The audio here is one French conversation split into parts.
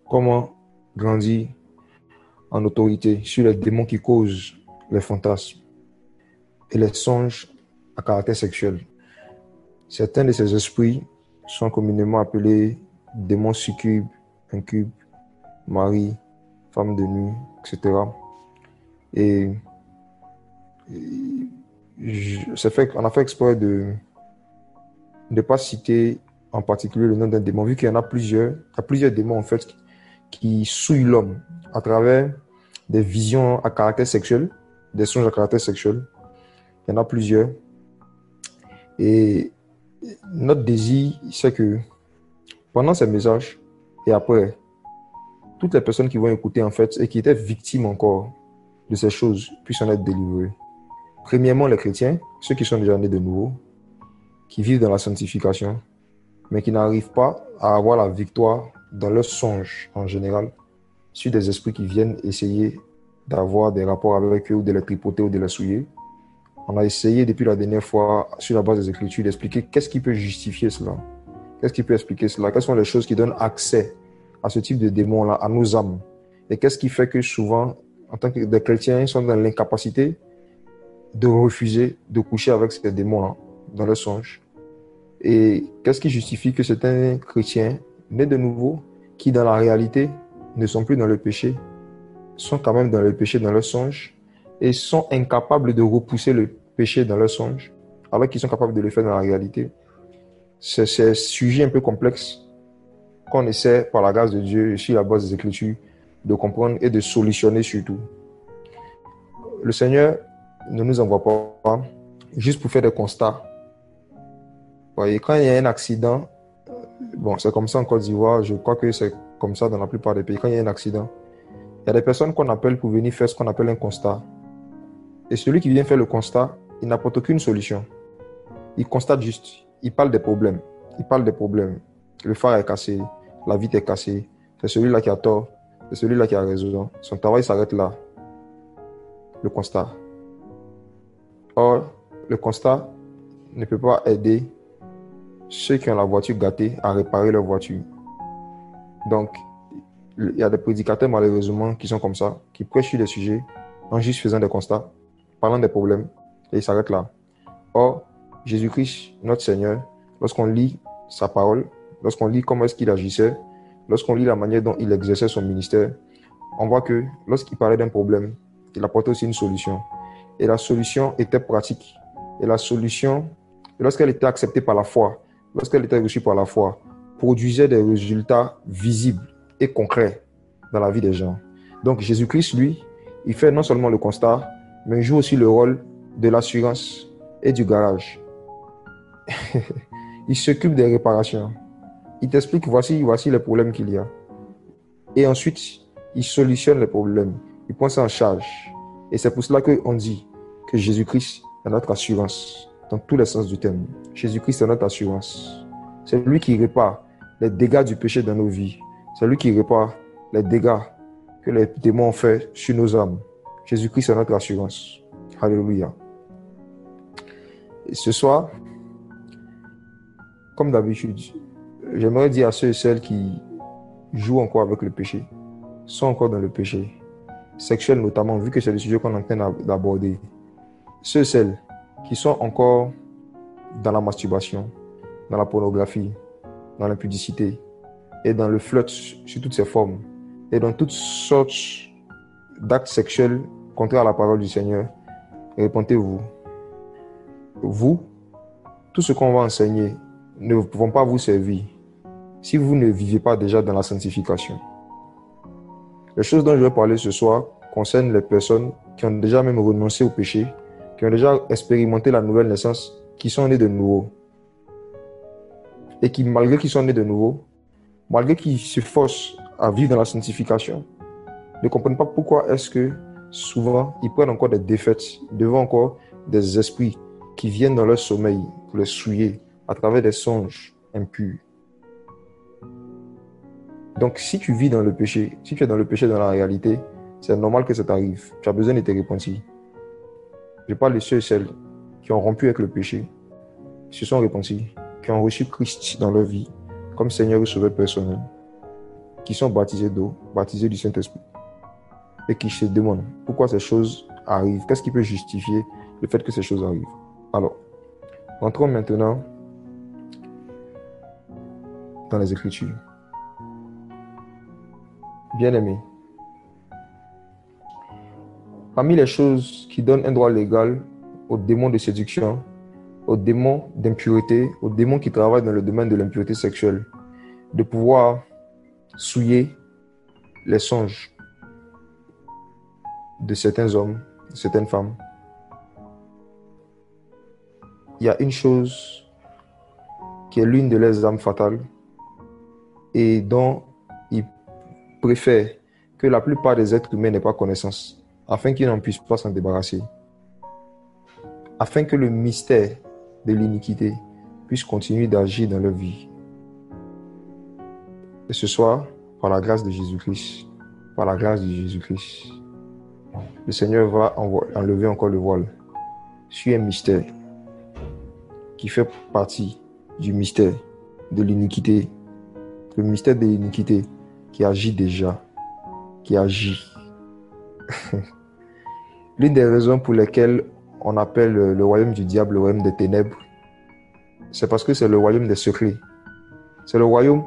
Comment grandir en autorité sur les démons qui causent les fantasmes et les songes à caractère sexuel. Certains de ces esprits sont communément appelés démons succubes, incubes, maris, femmes de nuit, etc. Et on a fait exprès de ne pas citer en particulier le nom d'un démon, vu qu'il y en a plusieurs. Il y a plusieurs démons en fait qui souillent l'homme à travers des visions à caractère sexuel, des songes à caractère sexuel. Il y en a plusieurs. Et notre désir, c'est que pendant ces messages et après, toutes les personnes qui vont écouter en fait et qui étaient victimes encore de ces choses puissent en être délivrées. Premièrement, les chrétiens, ceux qui sont déjà nés de nouveau, qui vivent dans la sanctification, mais qui n'arrivent pas à avoir la victoire dans leurs songes en général, sur des esprits qui viennent essayer d'avoir des rapports avec eux ou de les tripoter ou de les souiller. On a essayé depuis la dernière fois, sur la base des Écritures, d'expliquer qu'est-ce qui peut justifier cela. Qu'est-ce qui peut expliquer cela? Quelles sont les choses qui donnent accès à ce type de démons-là, à nos âmes? Et qu'est-ce qui fait que souvent, en tant que des chrétiens, ils sont dans l'incapacité de refuser de coucher avec ces démons-là dans leurs songes? Et qu'est-ce qui justifie que certains chrétiens nés de nouveau, qui dans la réalité ne sont plus dans le péché, sont quand même dans le péché dans leurs songes et sont incapables de repousser le péché dans leurs songes, alors qu'ils sont capables de le faire dans la réalité? C'est un sujet un peu complexe qu'on essaie, par la grâce de Dieu, sur la base des Écritures, de comprendre et de solutionner surtout. Le Seigneur ne nous envoie pas juste pour faire des constats. Et quand il y a un accident, bon, c'est comme ça en Côte d'Ivoire, je crois que c'est comme ça dans la plupart des pays. Quand il y a un accident, il y a des personnes qu'on appelle pour venir faire ce qu'on appelle un constat. Et celui qui vient faire le constat, il n'apporte aucune solution. Il constate juste, il parle des problèmes. Il parle des problèmes. Le phare est cassé, la vitre est cassée, c'est celui-là qui a tort, c'est celui-là qui a raison. Son travail s'arrête là. Le constat. Or, le constat ne peut pas aider ceux qui ont la voiture gâtée à réparer leur voiture. Donc, il y a des prédicateurs malheureusement qui sont comme ça, qui prêchent sur des sujets en juste faisant des constats, parlant des problèmes, et ils s'arrêtent là. Or, Jésus-Christ, notre Seigneur, lorsqu'on lit sa parole, lorsqu'on lit comment est-ce qu'il agissait, lorsqu'on lit la manière dont il exerçait son ministère, on voit que lorsqu'il parlait d'un problème, il apportait aussi une solution. Et la solution était pratique. Et la solution, lorsqu'elle était acceptée par la foi, lorsqu'elle était reçue par la foi, produisait des résultats visibles et concrets dans la vie des gens. Donc Jésus-Christ, lui, il fait non seulement le constat, mais il joue aussi le rôle de l'assurance et du garage. Il s'occupe des réparations. Il t'explique voici les problèmes qu'il y a. Et ensuite, il solutionne les problèmes. Il prend ça en charge. Et c'est pour cela qu'on dit que Jésus-Christ est notre assurance, dans tous les sens du terme. Jésus-Christ est notre assurance. C'est lui qui répare les dégâts du péché dans nos vies. C'est lui qui répare les dégâts que les démons ont fait sur nos âmes. Jésus-Christ est notre assurance. Alléluia. Et ce soir, comme d'habitude, j'aimerais dire à ceux et celles qui jouent encore avec le péché, sont encore dans le péché, sexuel notamment, vu que c'est le sujet qu'on est en train d'aborder. Ceux et celles qui sont encore dans la masturbation, dans la pornographie, dans l'impudicité et dans le flirt sous toutes ses formes et dans toutes sortes d'actes sexuels contraires à la parole du Seigneur, répentez-vous. Vous, tout ce qu'on va enseigner ne pouvons pas vous servir si vous ne vivez pas déjà dans la sanctification. Les choses dont je vais parler ce soir concernent les personnes qui ont déjà même renoncé au péché, qui ont déjà expérimenté la nouvelle naissance, qui sont nées de nouveau. Et qui, malgré qu'ils sont nés de nouveau, malgré qu'ils se forcent à vivre dans la sanctification, ne comprennent pas pourquoi est-ce que souvent ils prennent encore des défaites devant encore des esprits qui viennent dans leur sommeil pour les souiller à travers des songes impurs. Donc si tu vis dans le péché, si tu es dans le péché dans la réalité, c'est normal que ça t'arrive. Tu as besoin de te repentir. Je parle de ceux et celles qui ont rompu avec le péché, qui se sont repentis, qui ont reçu Christ dans leur vie comme Seigneur et Sauveur personnel. qui sont baptisés d'eau, baptisés du Saint-Esprit, et qui se demandent pourquoi ces choses arrivent. Qu'est-ce qui peut justifier le fait que ces choses arrivent? Alors, entrons maintenant dans les Écritures. Bien-aimés, parmi les choses qui donnent un droit légal aux démons de séduction, aux démons d'impureté, aux démons qui travaillent dans le domaine de l'impureté sexuelle, de pouvoir souiller les songes de certains hommes, de certaines femmes, il y a une chose qui est l'une de leurs armes fatales et dont ils préfèrent que la plupart des êtres humains n'aient pas connaissance, afin qu'ils n'en puissent pas s'en débarrasser, afin que le mystère de l'iniquité puisse continuer d'agir dans leur vie. Et ce soir, par la grâce de Jésus-Christ, par la grâce de Jésus-Christ, le Seigneur va enlever encore le voile sur un mystère qui fait partie du mystère de l'iniquité. Le mystère de l'iniquité qui agit déjà, qui agit. L'une des raisons pour lesquelles on appelle le royaume du diable le royaume des ténèbres, c'est parce que c'est le royaume des secrets. C'est le royaume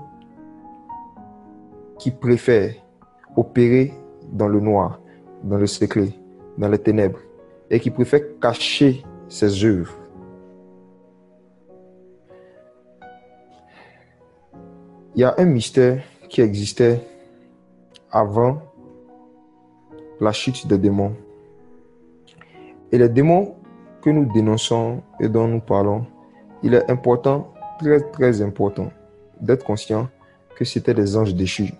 qui préfère opérer dans le noir, dans le secret, dans les ténèbres, et qui préfère cacher ses œuvres. Il y a un mystère qui existait avant la chute des démons. Et les démons que nous dénonçons et dont nous parlons, il est important, très très important, d'être conscient que c'était des anges déchus.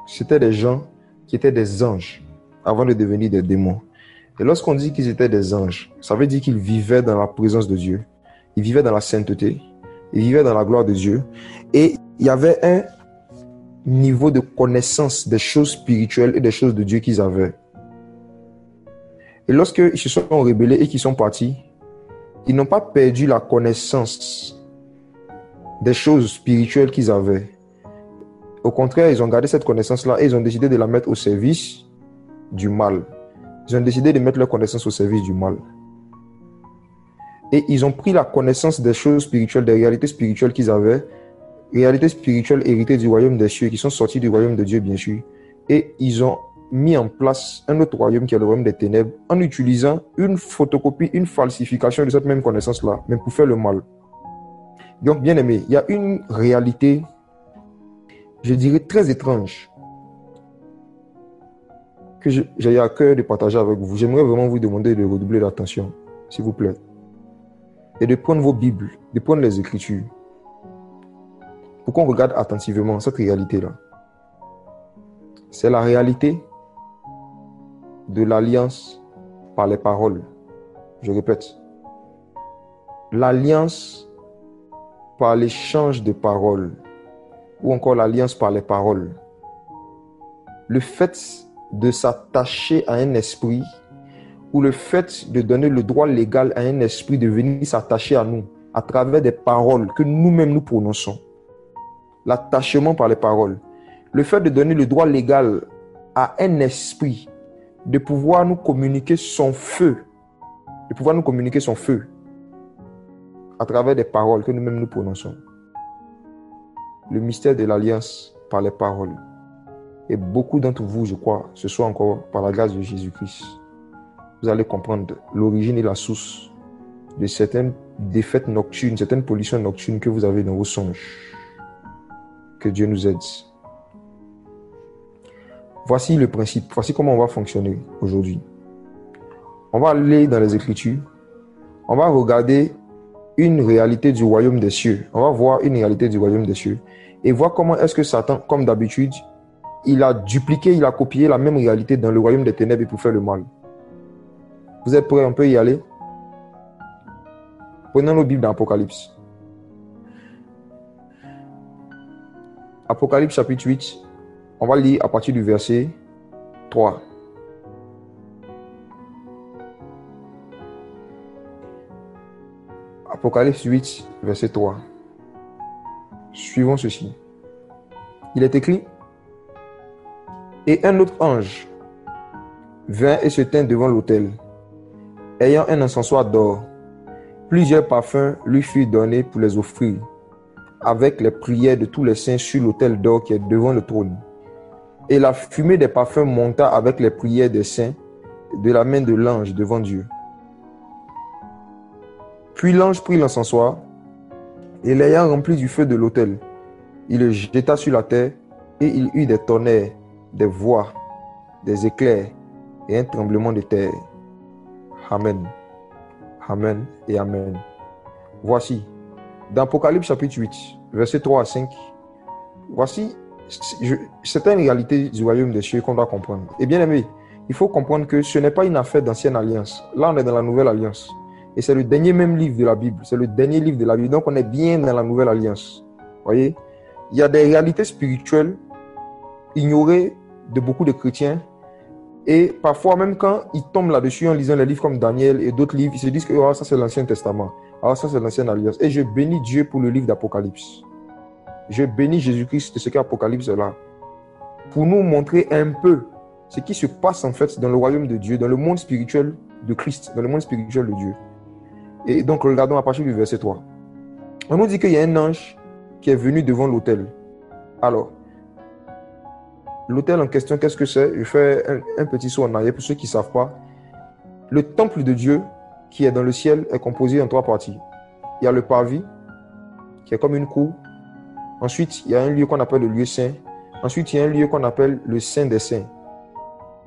C'était des gens qui étaient des anges avant de devenir des démons. Et lorsqu'on dit qu'ils étaient des anges, ça veut dire qu'ils vivaient dans la présence de Dieu. Ils vivaient dans la sainteté. Ils vivaient dans la gloire de Dieu. Et il y avait un niveau de connaissance des choses spirituelles et des choses de Dieu qu'ils avaient. Et lorsqu'ils se sont rebellés et qu'ils sont partis, ils n'ont pas perdu la connaissance des choses spirituelles qu'ils avaient. Au contraire, ils ont gardé cette connaissance-là et ils ont décidé de la mettre au service du mal. Ils ont décidé de mettre leur connaissance au service du mal. Et ils ont pris la connaissance des choses spirituelles, des réalités spirituelles qu'ils avaient, réalités spirituelles héritées du royaume des cieux, qui sont sorties du royaume de Dieu, bien sûr. Et ils ont mis en place un autre royaume qui est le royaume des ténèbres, en utilisant une photocopie, une falsification de cette même connaissance-là, mais pour faire le mal. Donc, bien aimé, il y a une réalité, je dirais, très étrange, que j'ai à cœur de partager avec vous. J'aimerais vraiment vous demander de redoubler d'attention, s'il vous plaît, et de prendre vos Bibles, de prendre les Écritures, pour qu'on regarde attentivement cette réalité-là. C'est la réalité de l'alliance par les paroles. Je répète, l'alliance par l'échange de paroles, ou encore l'alliance par les paroles. Le fait de s'attacher à un esprit, ou le fait de donner le droit légal à un esprit de venir s'attacher à nous à travers des paroles que nous-mêmes nous prononçons. L'attachement par les paroles. Le fait de donner le droit légal à un esprit de pouvoir nous communiquer son feu, à travers des paroles que nous-mêmes nous prononçons. Le mystère de l'alliance par les paroles. Et beaucoup d'entre vous, je crois, ce soir encore, par la grâce de Jésus-Christ, vous allez comprendre l'origine et la source de certaines défaites nocturnes, certaines pollutions nocturnes que vous avez dans vos songes. Que Dieu nous aide. Voici le principe, voici comment on va fonctionner aujourd'hui. On va aller dans les Écritures, on va regarder une réalité du royaume des cieux. On va voir une réalité du royaume des cieux et voir comment est-ce que Satan, comme d'habitude, il a dupliqué, il a copié la même réalité dans le royaume des ténèbres pour faire le mal. Vous êtes prêts? On peut y aller? Prenons nos Bibles dans Apocalypse. Apocalypse chapitre 8, on va lire à partir du verset 3. Apocalypse 8, verset 3. Suivons ceci. Il est écrit: Et un autre ange vint et se tint devant l'autel, ayant un encensoir d'or. Plusieurs parfums lui furent donnés pour les offrir, avec les prières de tous les saints sur l'autel d'or qui est devant le trône. Et la fumée des parfums monta avec les prières des saints de la main de l'ange devant Dieu. Puis l'ange prit l'encensoir, et l'ayant rempli du feu de l'autel, il le jeta sur la terre, et il eut des tonnerres, des voix, des éclairs, et un tremblement de terre. Amen. Amen et Amen. Voici, dans Apocalypse chapitre 8, versets 3 à 5, voici, c'est une réalité du royaume des cieux qu'on doit comprendre. Et bien aimé, il faut comprendre que ce n'est pas une affaire d'ancienne alliance. Là, on est dans la nouvelle alliance. Et c'est le dernier même livre de la Bible. C'est le dernier livre de la Bible. Donc, on est bien dans la nouvelle alliance. Vous voyez? Il y a des réalités spirituelles ignorées de beaucoup de chrétiens. Et parfois, même quand ils tombent là-dessus en lisant les livres comme Daniel et d'autres livres, ils se disent que oh, ça, c'est l'Ancien Testament. Ah, ça, c'est l'Ancienne Alliance. Et je bénis Dieu pour le livre d'Apocalypse. Je bénis Jésus-Christ de ce qu'Apocalypse est là. Pour nous montrer un peu ce qui se passe en fait dans le royaume de Dieu, dans le monde spirituel de Christ, dans le monde spirituel de Dieu. Et donc, regardons à partir du verset 3. On nous dit qu'il y a un ange qui est venu devant l'autel. Alors, l'autel en question, qu'est-ce que c'est? Je fais un petit saut en arrière pour ceux qui ne savent pas. Le temple de Dieu qui est dans le ciel est composé en 3 parties. Il y a le parvis, qui est comme une cour. Ensuite, il y a un lieu qu'on appelle le lieu saint. Ensuite, il y a un lieu qu'on appelle le Saint des Saints,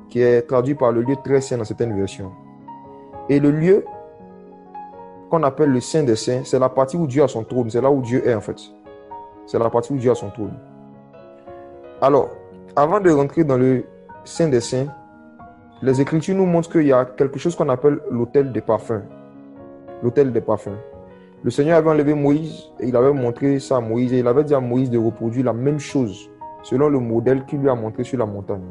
qui est traduit par le lieu très saint dans certaines versions. Et le lieu qu'on appelle le Saint des Saints, c'est la partie où Dieu a son trône. C'est là où Dieu est en fait. C'est la partie où Dieu a son trône. Alors, avant de rentrer dans le Saint des Saints, les Écritures nous montrent qu'il y a quelque chose qu'on appelle l'autel des parfums. L'autel des parfums. Le Seigneur avait enlevé Moïse et il avait montré ça à Moïse et il avait dit à Moïse de reproduire la même chose selon le modèle qu'il lui a montré sur la montagne.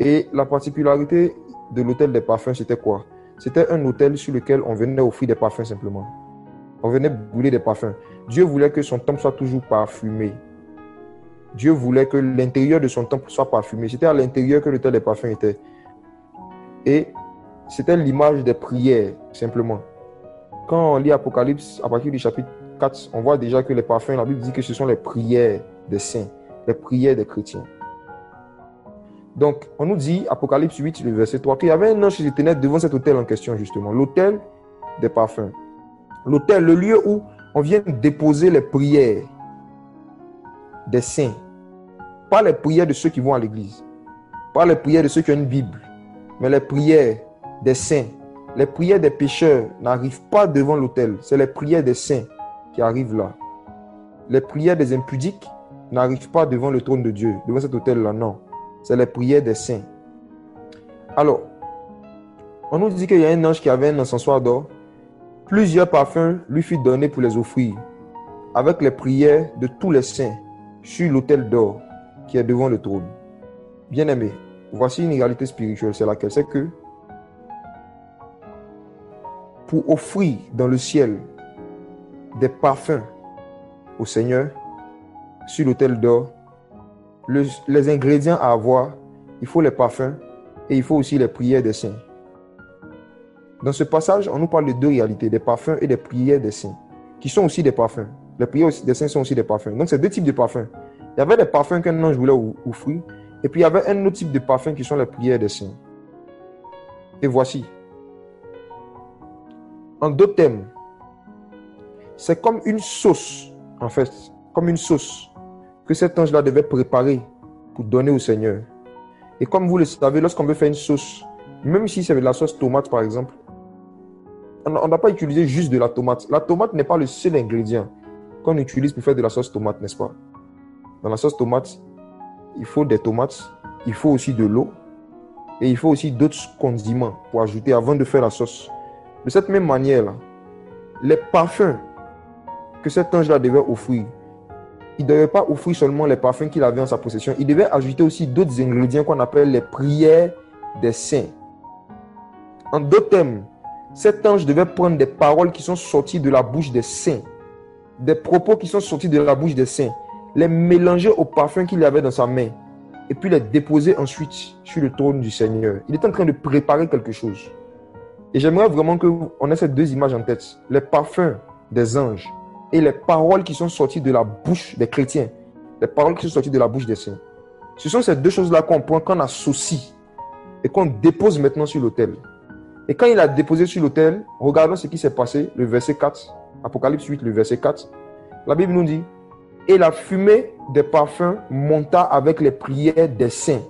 Et la particularité de l'autel des parfums, c'était quoi? C'était un autel sur lequel on venait offrir des parfums simplement. On venait brûler des parfums. Dieu voulait que son temple soit toujours parfumé. Dieu voulait que l'intérieur de son temple soit parfumé. C'était à l'intérieur que l'autel des parfums était. Et c'était l'image des prières, simplement. Quand on lit Apocalypse, à partir du chapitre 4, on voit déjà que les parfums, la Bible dit que ce sont les prières des saints, les prières des chrétiens. Donc, on nous dit, Apocalypse 8, le verset 3, qu'il y avait un ange qui se tenait devant cet autel en question, justement, l'autel des parfums. L'autel, le lieu où on vient déposer les prières des saints. Pas les prières de ceux qui vont à l'église, pas les prières de ceux qui ont une Bible, mais les prières des saints. Les prières des pécheurs n'arrivent pas devant l'autel. C'est les prières des saints qui arrivent là. Les prières des impudiques n'arrivent pas devant le trône de Dieu, devant cet autel-là, non. C'est les prières des saints. Alors, on nous dit qu'il y a un ange qui avait un encensoir d'or. Plusieurs parfums lui furent donnés pour les offrir, avec les prières de tous les saints sur l'autel d'or qui est devant le trône. Bien-aimés, voici une réalité spirituelle, c'est laquelle? C'est que pour offrir dans le ciel des parfums au Seigneur sur l'autel d'or, les ingrédients à avoir, il faut les parfums et il faut aussi les prières des saints. Dans ce passage, on nous parle de 2 réalités, des parfums et des prières des saints, qui sont aussi des parfums. Les prières des saints sont aussi des parfums. Donc, c'est 2 types de parfums. Il y avait des parfums qu'un ange voulait offrir, et puis il y avait un autre type de parfums qui sont les prières des saints. Et voici. En 2 termes, c'est comme une sauce, en fait, comme une sauce que cet ange-là devait préparer pour donner au Seigneur. Et comme vous le savez, lorsqu'on veut faire une sauce, même si c'est de la sauce tomate par exemple, on ne doit pas utiliser juste de la tomate. La tomate n'est pas le seul ingrédient qu'on utilise pour faire de la sauce tomate, n'est-ce pas? Dans la sauce tomate, il faut des tomates, il faut aussi de l'eau et il faut aussi d'autres condiments pour ajouter avant de faire la sauce. De cette même manière-là, les parfums que cet ange-là devait offrir, il ne devait pas offrir seulement les parfums qu'il avait en sa possession, il devait ajouter aussi d'autres ingrédients qu'on appelle les prières des saints. En 2 termes, cet ange devait prendre des paroles qui sont sorties de la bouche des saints, des propos qui sont sortis de la bouche des saints, les mélanger au parfum qu'il avait dans sa main et puis les déposer ensuite sur le trône du Seigneur. Il est en train de préparer quelque chose. Et j'aimerais vraiment qu'on ait ces deux images en tête. Les parfums des anges et les paroles qui sont sorties de la bouche des chrétiens. Les paroles qui sont sorties de la bouche des saints. Ce sont ces deux choses-là qu'on prend, qu'on associe et qu'on dépose maintenant sur l'autel. Et quand il a déposé sur l'autel, regardons ce qui s'est passé, le verset 4, Apocalypse 8, le verset 4. La Bible nous dit, « Et la fumée des parfums monta avec les prières des saints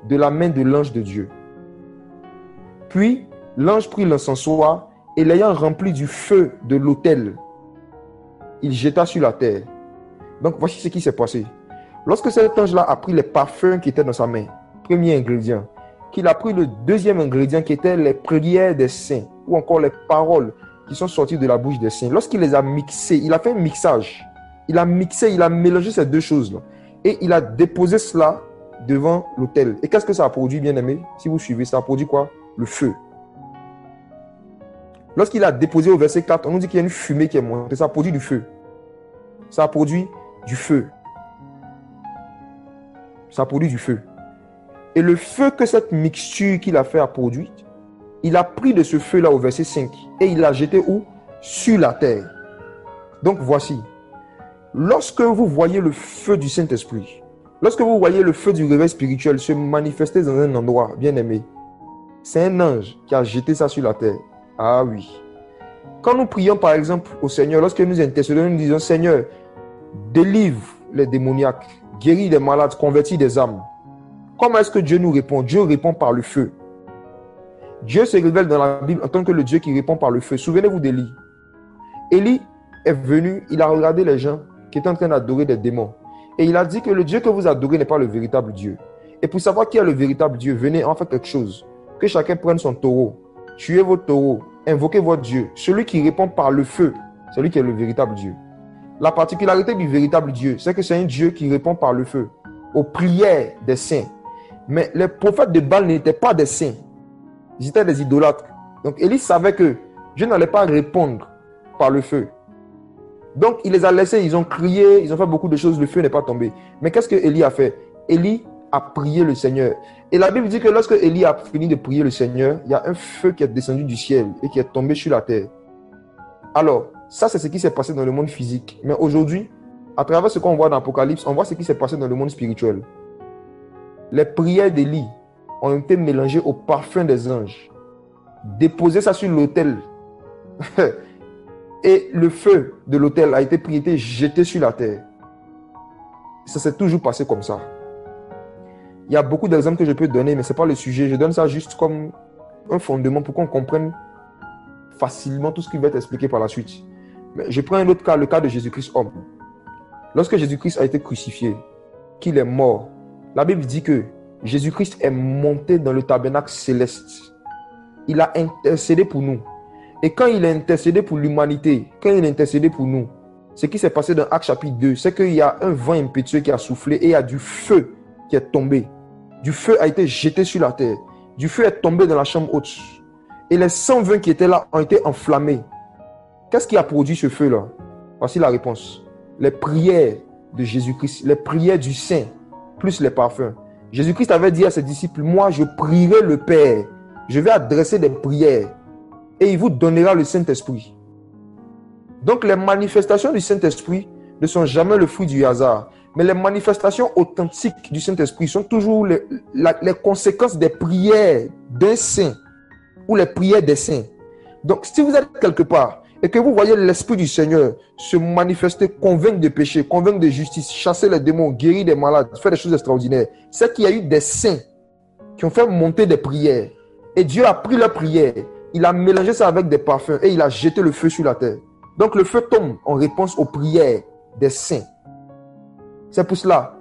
de la main de l'ange de Dieu. Puis, l'ange prit l'encensoir et l'ayant rempli du feu de l'autel, il jeta sur la terre. » Donc, voici ce qui s'est passé. Lorsque cet ange-là a pris les parfums qui étaient dans sa main, premier ingrédient, qu'il a pris le deuxième ingrédient qui était les prières des saints, ou encore les paroles qui sont sorties de la bouche des saints, lorsqu'il les a mixées, il a fait un mixage. Il a mixé, il a mélangé ces deux choses-là. Et il a déposé cela devant l'autel. Et qu'est-ce que ça a produit, bien-aimé? Si vous suivez, ça a produit quoi? Le feu. Lorsqu'il a déposé au verset 4, on nous dit qu'il y a une fumée qui est montée. Ça a produit du feu. Ça a produit du feu. Ça a produit du feu. Et le feu que cette mixture qu'il a fait a produit, il a pris de ce feu-là au verset 5 et il l'a jeté où? Sur la terre. Donc voici. Lorsque vous voyez le feu du Saint-Esprit, lorsque vous voyez le feu du réveil spirituel se manifester dans un endroit bien aimé, c'est un ange qui a jeté ça sur la terre. Ah oui. Quand nous prions par exemple au Seigneur, lorsque nous intercédons, nous disons Seigneur, délivre les démoniaques, guéris les malades, convertis des âmes. Comment est-ce que Dieu nous répond? Dieu répond par le feu. Dieu se révèle dans la Bible en tant que le Dieu qui répond par le feu. Souvenez-vous d'Élie. Élie est venu, il a regardé les gens qui étaient en train d'adorer des démons. Et il a dit que le Dieu que vous adorez n'est pas le véritable Dieu. Et pour savoir qui est le véritable Dieu, venez en faire quelque chose. Que chacun prenne son taureau. Tuez votre taureau. Invoquez votre Dieu. Celui qui répond par le feu, c'est lui qui est le véritable Dieu. La particularité du véritable Dieu, c'est que c'est un Dieu qui répond par le feu aux prières des saints. Mais les prophètes de Baal n'étaient pas des saints. Ils étaient des idolâtres. Donc Élie savait que Dieu n'allait pas répondre par le feu. Donc il les a laissés, ils ont crié, ils ont fait beaucoup de choses, le feu n'est pas tombé. Mais qu'est-ce que Élie a fait? Élie a prié le Seigneur. Et la Bible dit que lorsque Élie a fini de prier le Seigneur, il y a un feu qui est descendu du ciel et qui est tombé sur la terre. Alors, ça c'est ce qui s'est passé dans le monde physique. Mais aujourd'hui, à travers ce qu'on voit dans l'Apocalypse, on voit ce qui s'est passé dans le monde spirituel. Les prières d'Élie ont été mélangées au parfum des anges. Déposer ça sur l'autel. Et le feu de l'autel a été pris, été jeté sur la terre. Ça s'est toujours passé comme ça. Il y a beaucoup d'exemples que je peux donner, mais ce n'est pas le sujet. Je donne ça juste comme un fondement pour qu'on comprenne facilement tout ce qui va être expliqué par la suite. Mais je prends un autre cas, le cas de Jésus-Christ homme. Lorsque Jésus-Christ a été crucifié, qu'il est mort, la Bible dit que Jésus-Christ est monté dans le tabernacle céleste. Il a intercédé pour nous. Et quand il a intercédé pour l'humanité, quand il a intercédé pour nous, ce qui s'est passé dans Actes chapitre 2, c'est qu'il y a un vent impétueux qui a soufflé et il y a du feu qui est tombé. Du feu a été jeté sur la terre. Du feu est tombé dans la chambre haute. Et les 120 qui étaient là ont été enflammés. Qu'est-ce qui a produit ce feu-là? Voici la réponse. Les prières de Jésus-Christ, les prières du Saint, plus les parfums. Jésus-Christ avait dit à ses disciples, moi je prierai le Père. Je vais adresser des prières. Et il vous donnera le Saint-Esprit. Donc les manifestations du Saint-Esprit ne sont jamais le fruit du hasard. Mais les manifestations authentiques du Saint-Esprit sont toujours les conséquences des prières d'un saint ou les prières des saints. Donc si vous êtes quelque part et que vous voyez l'Esprit du Seigneur se manifester, convaincre de péché, convaincre de justice, chasser les démons, guérir des malades, faire des choses extraordinaires, c'est qu'il y a eu des saints qui ont fait monter des prières. Et Dieu a pris leurs prières. Il a mélangé ça avec des parfums et il a jeté le feu sur la terre. Donc le feu tombe en réponse aux prières des saints. C'est pour cela,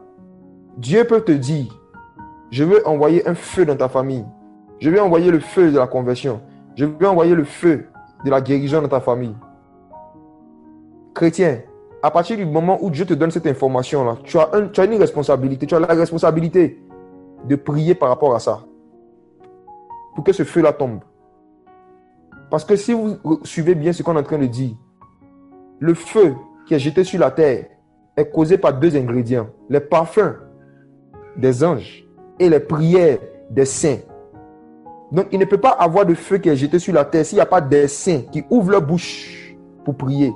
Dieu peut te dire, je veux envoyer un feu dans ta famille. Je vais envoyer le feu de la conversion. Je vais envoyer le feu de la guérison dans ta famille. Chrétien, à partir du moment où Dieu te donne cette information-là, tu as une responsabilité. Tu as la responsabilité de prier par rapport à ça. Pour que ce feu-là tombe. Parce que si vous suivez bien ce qu'on est en train de dire, le feu qui est jeté sur la terre est causé par deux ingrédients. Les parfums des anges et les prières des saints. Donc, il ne peut pas avoir de feu qui est jeté sur la terre s'il n'y a pas des saints qui ouvrent leur bouche pour prier.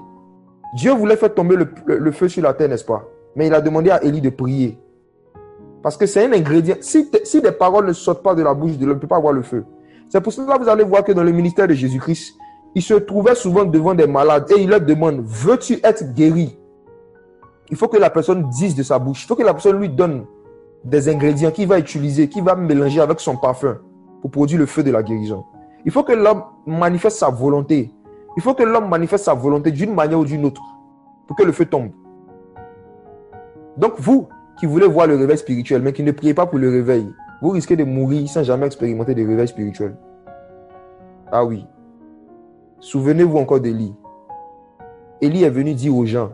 Dieu voulait faire tomber le feu sur la terre, n'est-ce pas? Mais il a demandé à Élie de prier. Parce que c'est un ingrédient. Si des paroles ne sortent pas de la bouche de l'homme, il ne peut pas avoir le feu. C'est pour cela que vous allez voir que dans le ministère de Jésus-Christ, il se trouvait souvent devant des malades et il leur demande, veux-tu être guéri? Il faut que la personne dise de sa bouche. Il faut que la personne lui donne des ingrédients qu'il va utiliser, qu'il va mélanger avec son parfum pour produire le feu de la guérison. Il faut que l'homme manifeste sa volonté. Il faut que l'homme manifeste sa volonté d'une manière ou d'une autre pour que le feu tombe. Donc vous qui voulez voir le réveil spirituel, mais qui ne priez pas pour le réveil, vous risquez de mourir sans jamais expérimenter de réveil spirituel. Ah oui. Souvenez-vous encore d'Élie. Élie est venu dire aux gens,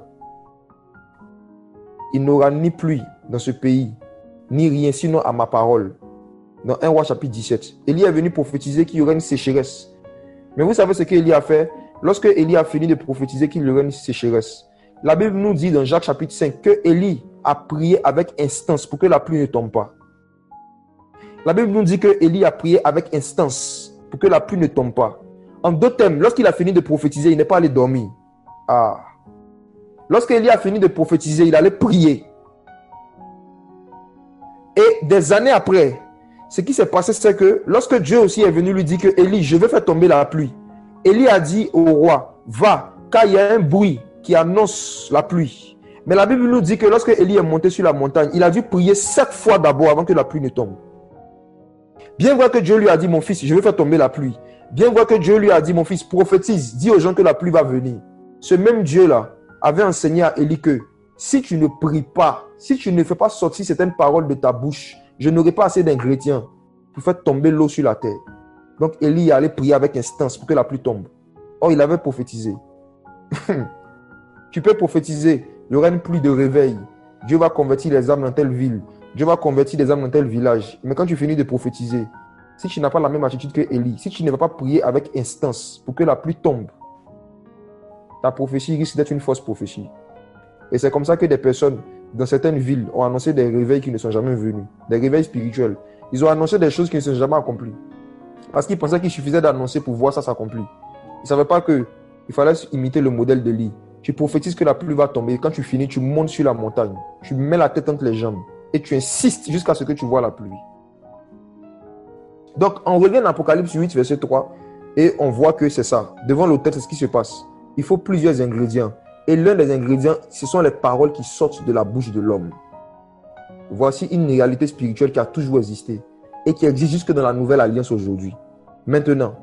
il n'aura ni pluie dans ce pays, ni rien, sinon à ma parole. Dans 1 Roi chapitre 17. Élie est venu prophétiser qu'il y aurait une sécheresse. Mais vous savez ce qu'Élie a fait? Lorsque Élie a fini de prophétiser qu'il y aurait une sécheresse, la Bible nous dit dans Jacques chapitre 5 que Élie a prié avec instance pour que la pluie ne tombe pas. La Bible nous dit que Élie a prié avec instance pour que la pluie ne tombe pas. En d'autres termes, lorsqu'il a fini de prophétiser, il n'est pas allé dormir. Ah. Lorsqu'Élie a fini de prophétiser, il allait prier. Et des années après, ce qui s'est passé, c'est que lorsque Dieu aussi est venu lui dire que Élie, je vais faire tomber la pluie. Élie a dit au roi, va, car il y a un bruit qui annonce la pluie. Mais la Bible nous dit que lorsque Élie est monté sur la montagne, il a dû prier 7 fois d'abord avant que la pluie ne tombe. Bien vrai que Dieu lui a dit, mon fils, je vais faire tomber la pluie. Bien vrai que Dieu lui a dit, mon fils, prophétise, dis aux gens que la pluie va venir. Ce même Dieu-là avait enseigné à Élie que si tu ne pries pas, si tu ne fais pas sortir certaines paroles de ta bouche, je n'aurai pas assez d'ingrédients pour faire tomber l'eau sur la terre. Donc Élie allait prier avec instance pour que la pluie tombe. Or, il avait prophétisé. Tu peux prophétiser, il y aura une pluie de réveil. Dieu va convertir les âmes dans telle ville. Dieu va convertir les âmes dans tel village. Mais quand tu finis de prophétiser, si tu n'as pas la même attitude que Élie, si tu ne vas pas prier avec instance pour que la pluie tombe, ta prophétie risque d'être une fausse prophétie. Et c'est comme ça que des personnes dans certaines villes ont annoncé des réveils qui ne sont jamais venus, des réveils spirituels. Ils ont annoncé des choses qui ne sont jamais accomplies. Parce qu'ils pensaient qu'il suffisait d'annoncer pour voir ça s'accomplir. Ils ne savaient pas qu'il fallait imiter le modèle d'Élie. Tu prophétises que la pluie va tomber. Quand tu finis, tu montes sur la montagne. Tu mets la tête entre les jambes. Et tu insistes jusqu'à ce que tu vois la pluie. Donc, on revient dans Apocalypse 8, verset 3. Et on voit que c'est ça. Devant l'autel, c'est ce qui se passe. Il faut plusieurs ingrédients. Et l'un des ingrédients, ce sont les paroles qui sortent de la bouche de l'homme. Voici une réalité spirituelle qui a toujours existé et qui existe jusque dans la nouvelle alliance aujourd'hui. Maintenant,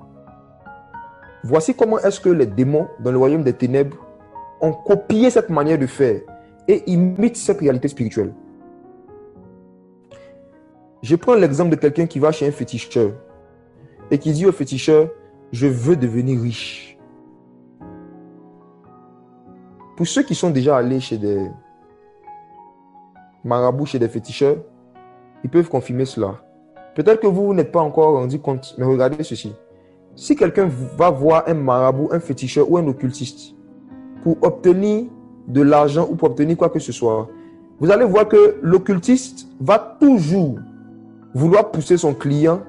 voici comment est-ce que les démons dans le royaume des ténèbres ont copié cette manière de faire et imitent cette réalité spirituelle. Je prends l'exemple de quelqu'un qui va chez un féticheur et qui dit au féticheur, je veux devenir riche. Pour ceux qui sont déjà allés chez des marabouts, chez des féticheurs, ils peuvent confirmer cela. Peut-être que vous n'êtes pas encore rendu compte, mais regardez ceci. Si quelqu'un va voir un marabout, un féticheur ou un occultiste pour obtenir de l'argent ou pour obtenir quoi que ce soit, vous allez voir que l'occultiste va toujours vouloir pousser son client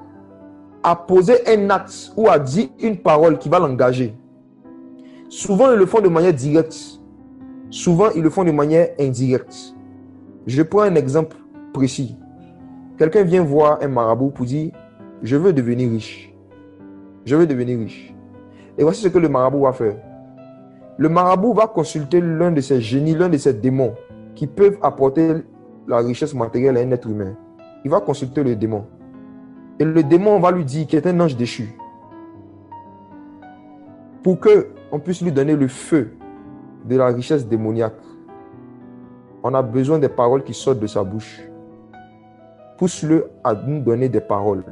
à poser un acte ou à dire une parole qui va l'engager. Souvent, ils le font de manière directe. Souvent, ils le font de manière indirecte. Je prends un exemple précis. Quelqu'un vient voir un marabout pour dire « Je veux devenir riche. Je veux devenir riche. » Et voici ce que le marabout va faire. Le marabout va consulter l'un de ces génies, l'un de ces démons qui peuvent apporter la richesse matérielle à un être humain. Il va consulter le démon. Et le démon va lui dire qu'il est un ange déchu. Pour qu'on puisse lui donner le feu de la richesse démoniaque, on a besoin des paroles qui sortent de sa bouche. Pousse-le à nous donner des paroles.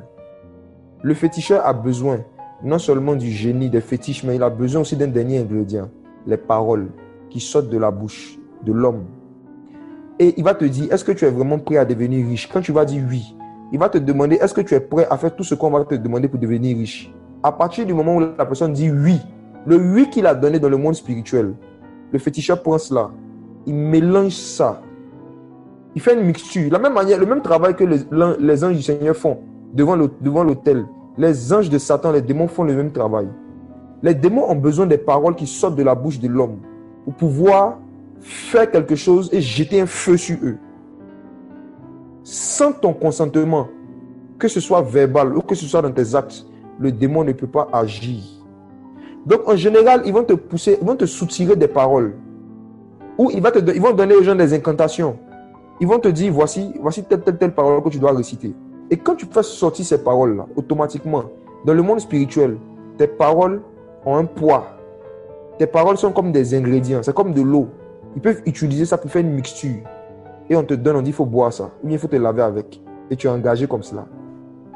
Le féticheur a besoin non seulement du génie des fétiches, mais il a besoin aussi d'un dernier ingrédient, les paroles qui sortent de la bouche de l'homme. Et il va te dire, est-ce que tu es vraiment prêt à devenir riche? Quand tu vas dire oui, il va te demander, est-ce que tu es prêt à faire tout ce qu'on va te demander pour devenir riche? À partir du moment où la personne dit oui, le oui qu'il a donné dans le monde spirituel, le féticheur prend cela, il mélange ça Il fait une mixture. La même manière, le même travail que les anges du Seigneur font devant l'autel. Les anges de Satan, les démons font le même travail. Les démons ont besoin des paroles qui sortent de la bouche de l'homme pour pouvoir faire quelque chose et jeter un feu sur eux. Sans ton consentement, que ce soit verbal ou que ce soit dans tes actes, le démon ne peut pas agir. Donc en général, ils vont te pousser, ils vont te soutirer des paroles. Ou ils vont donner aux gens des incantations. Ils vont te dire, voici telle parole que tu dois réciter. Et quand tu fais sortir ces paroles-là, automatiquement, dans le monde spirituel, tes paroles ont un poids. Tes paroles sont comme des ingrédients, c'est comme de l'eau. Ils peuvent utiliser ça pour faire une mixture. Et on te donne, on dit, il faut boire ça. Ou bien il faut te laver avec. Et tu es engagé comme cela.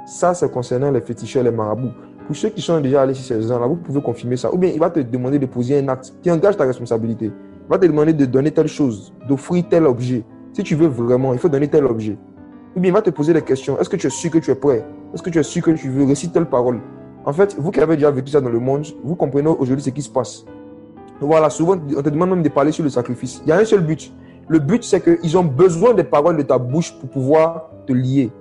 Ça, c'est concernant les féticheurs, les marabouts. Pour ceux qui sont déjà allés chez ces gens-là, vous pouvez confirmer ça. Ou bien il va te demander de poser un acte. Tu engages ta responsabilité. Il va te demander de donner telle chose, d'offrir tel objet. Si tu veux vraiment, il faut donner tel objet. Ou bien il va te poser des questions. Est-ce que tu es sûr que tu es prêt? Est-ce que tu es sûr que tu veux réciter telle parole? En fait, vous qui avez déjà vécu ça dans le monde, vous comprenez aujourd'hui ce qui se passe. Voilà, souvent, on te demande même de parler sur le sacrifice. Il y a un seul but. Le but, c'est qu'ils ont besoin des paroles de ta bouche pour pouvoir te lier.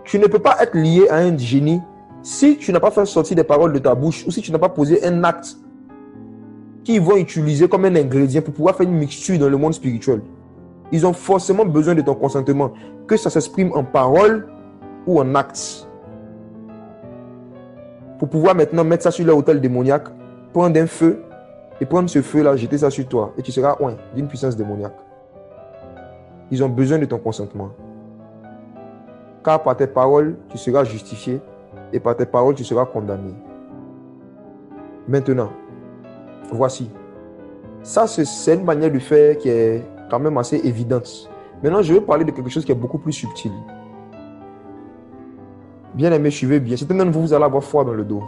Tu ne peux pas être lié à un génie si tu n'as pas fait sortir des paroles de ta bouche ou si tu n'as pas posé un acte qu'ils vont utiliser comme un ingrédient pour pouvoir faire une mixture dans le monde spirituel. Ils ont forcément besoin de ton consentement, que ça s'exprime en parole ou en acte. Pour pouvoir maintenant mettre ça sur leur autel démoniaque, prendre un feu et prendre ce feu-là, jeter ça sur toi et tu seras oint d'une puissance démoniaque. Ils ont besoin de ton consentement. Car par tes paroles, tu seras justifié et par tes paroles, tu seras condamné. Maintenant, voici. Ça, c'est une manière de faire qui est quand même assez évidente. Maintenant, je vais parler de quelque chose qui est beaucoup plus subtil. Bien aimé, suivez bien. Certains d'entre vous, vous allez avoir froid dans le dos.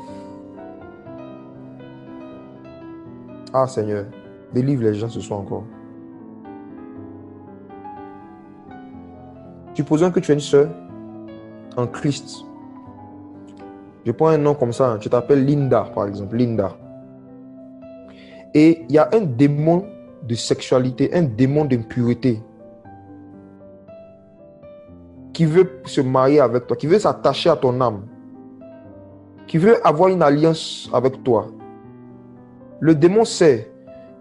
Ah Seigneur, délivre les gens ce soir encore. Supposons que tu es une sœur en Christ. Je prends un nom comme ça, tu t'appelles Linda par exemple, Linda. Et il y a un démon de sexualité, un démon d'impureté qui veut se marier avec toi, qui veut s'attacher à ton âme, qui veut avoir une alliance avec toi. Le démon sait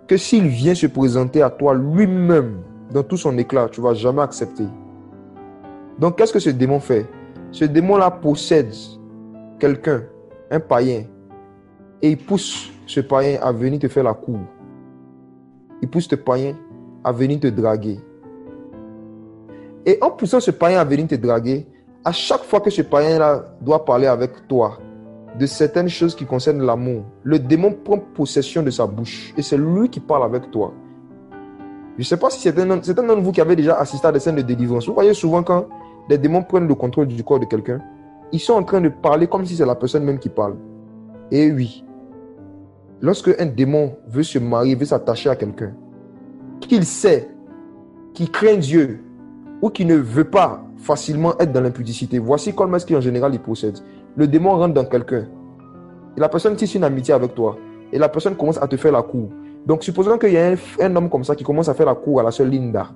que s'il vient se présenter à toi lui-même dans tout son éclat, tu ne vas jamais accepter. Donc qu'est-ce que ce démon fait? Ce démon-là possède quelqu'un, un païen, et il pousse ce païen à venir te faire la cour. Il pousse ce païen à venir te draguer. Et en poussant ce païen à venir te draguer, à chaque fois que ce païen-là doit parler avec toi de certaines choses qui concernent l'amour, le démon prend possession de sa bouche et c'est lui qui parle avec toi. Je ne sais pas si certains d'entre vous qui avez déjà assisté à des scènes de délivrance, vous voyez souvent quand les démons prennent le contrôle du corps de quelqu'un, ils sont en train de parler comme si c'est la personne même qui parle. Et oui, lorsque un démon veut se marier, veut s'attacher à quelqu'un, qu'il sait, qu'il craint Dieu, ou qui ne veut pas facilement être dans l'impudicité, voici comment est-ce qu'en général il procède. Le démon rentre dans quelqu'un, et la personne tisse une amitié avec toi, et la personne commence à te faire la cour. Donc supposons qu'il y a un homme comme ça qui commence à faire la cour à la sœur Linda.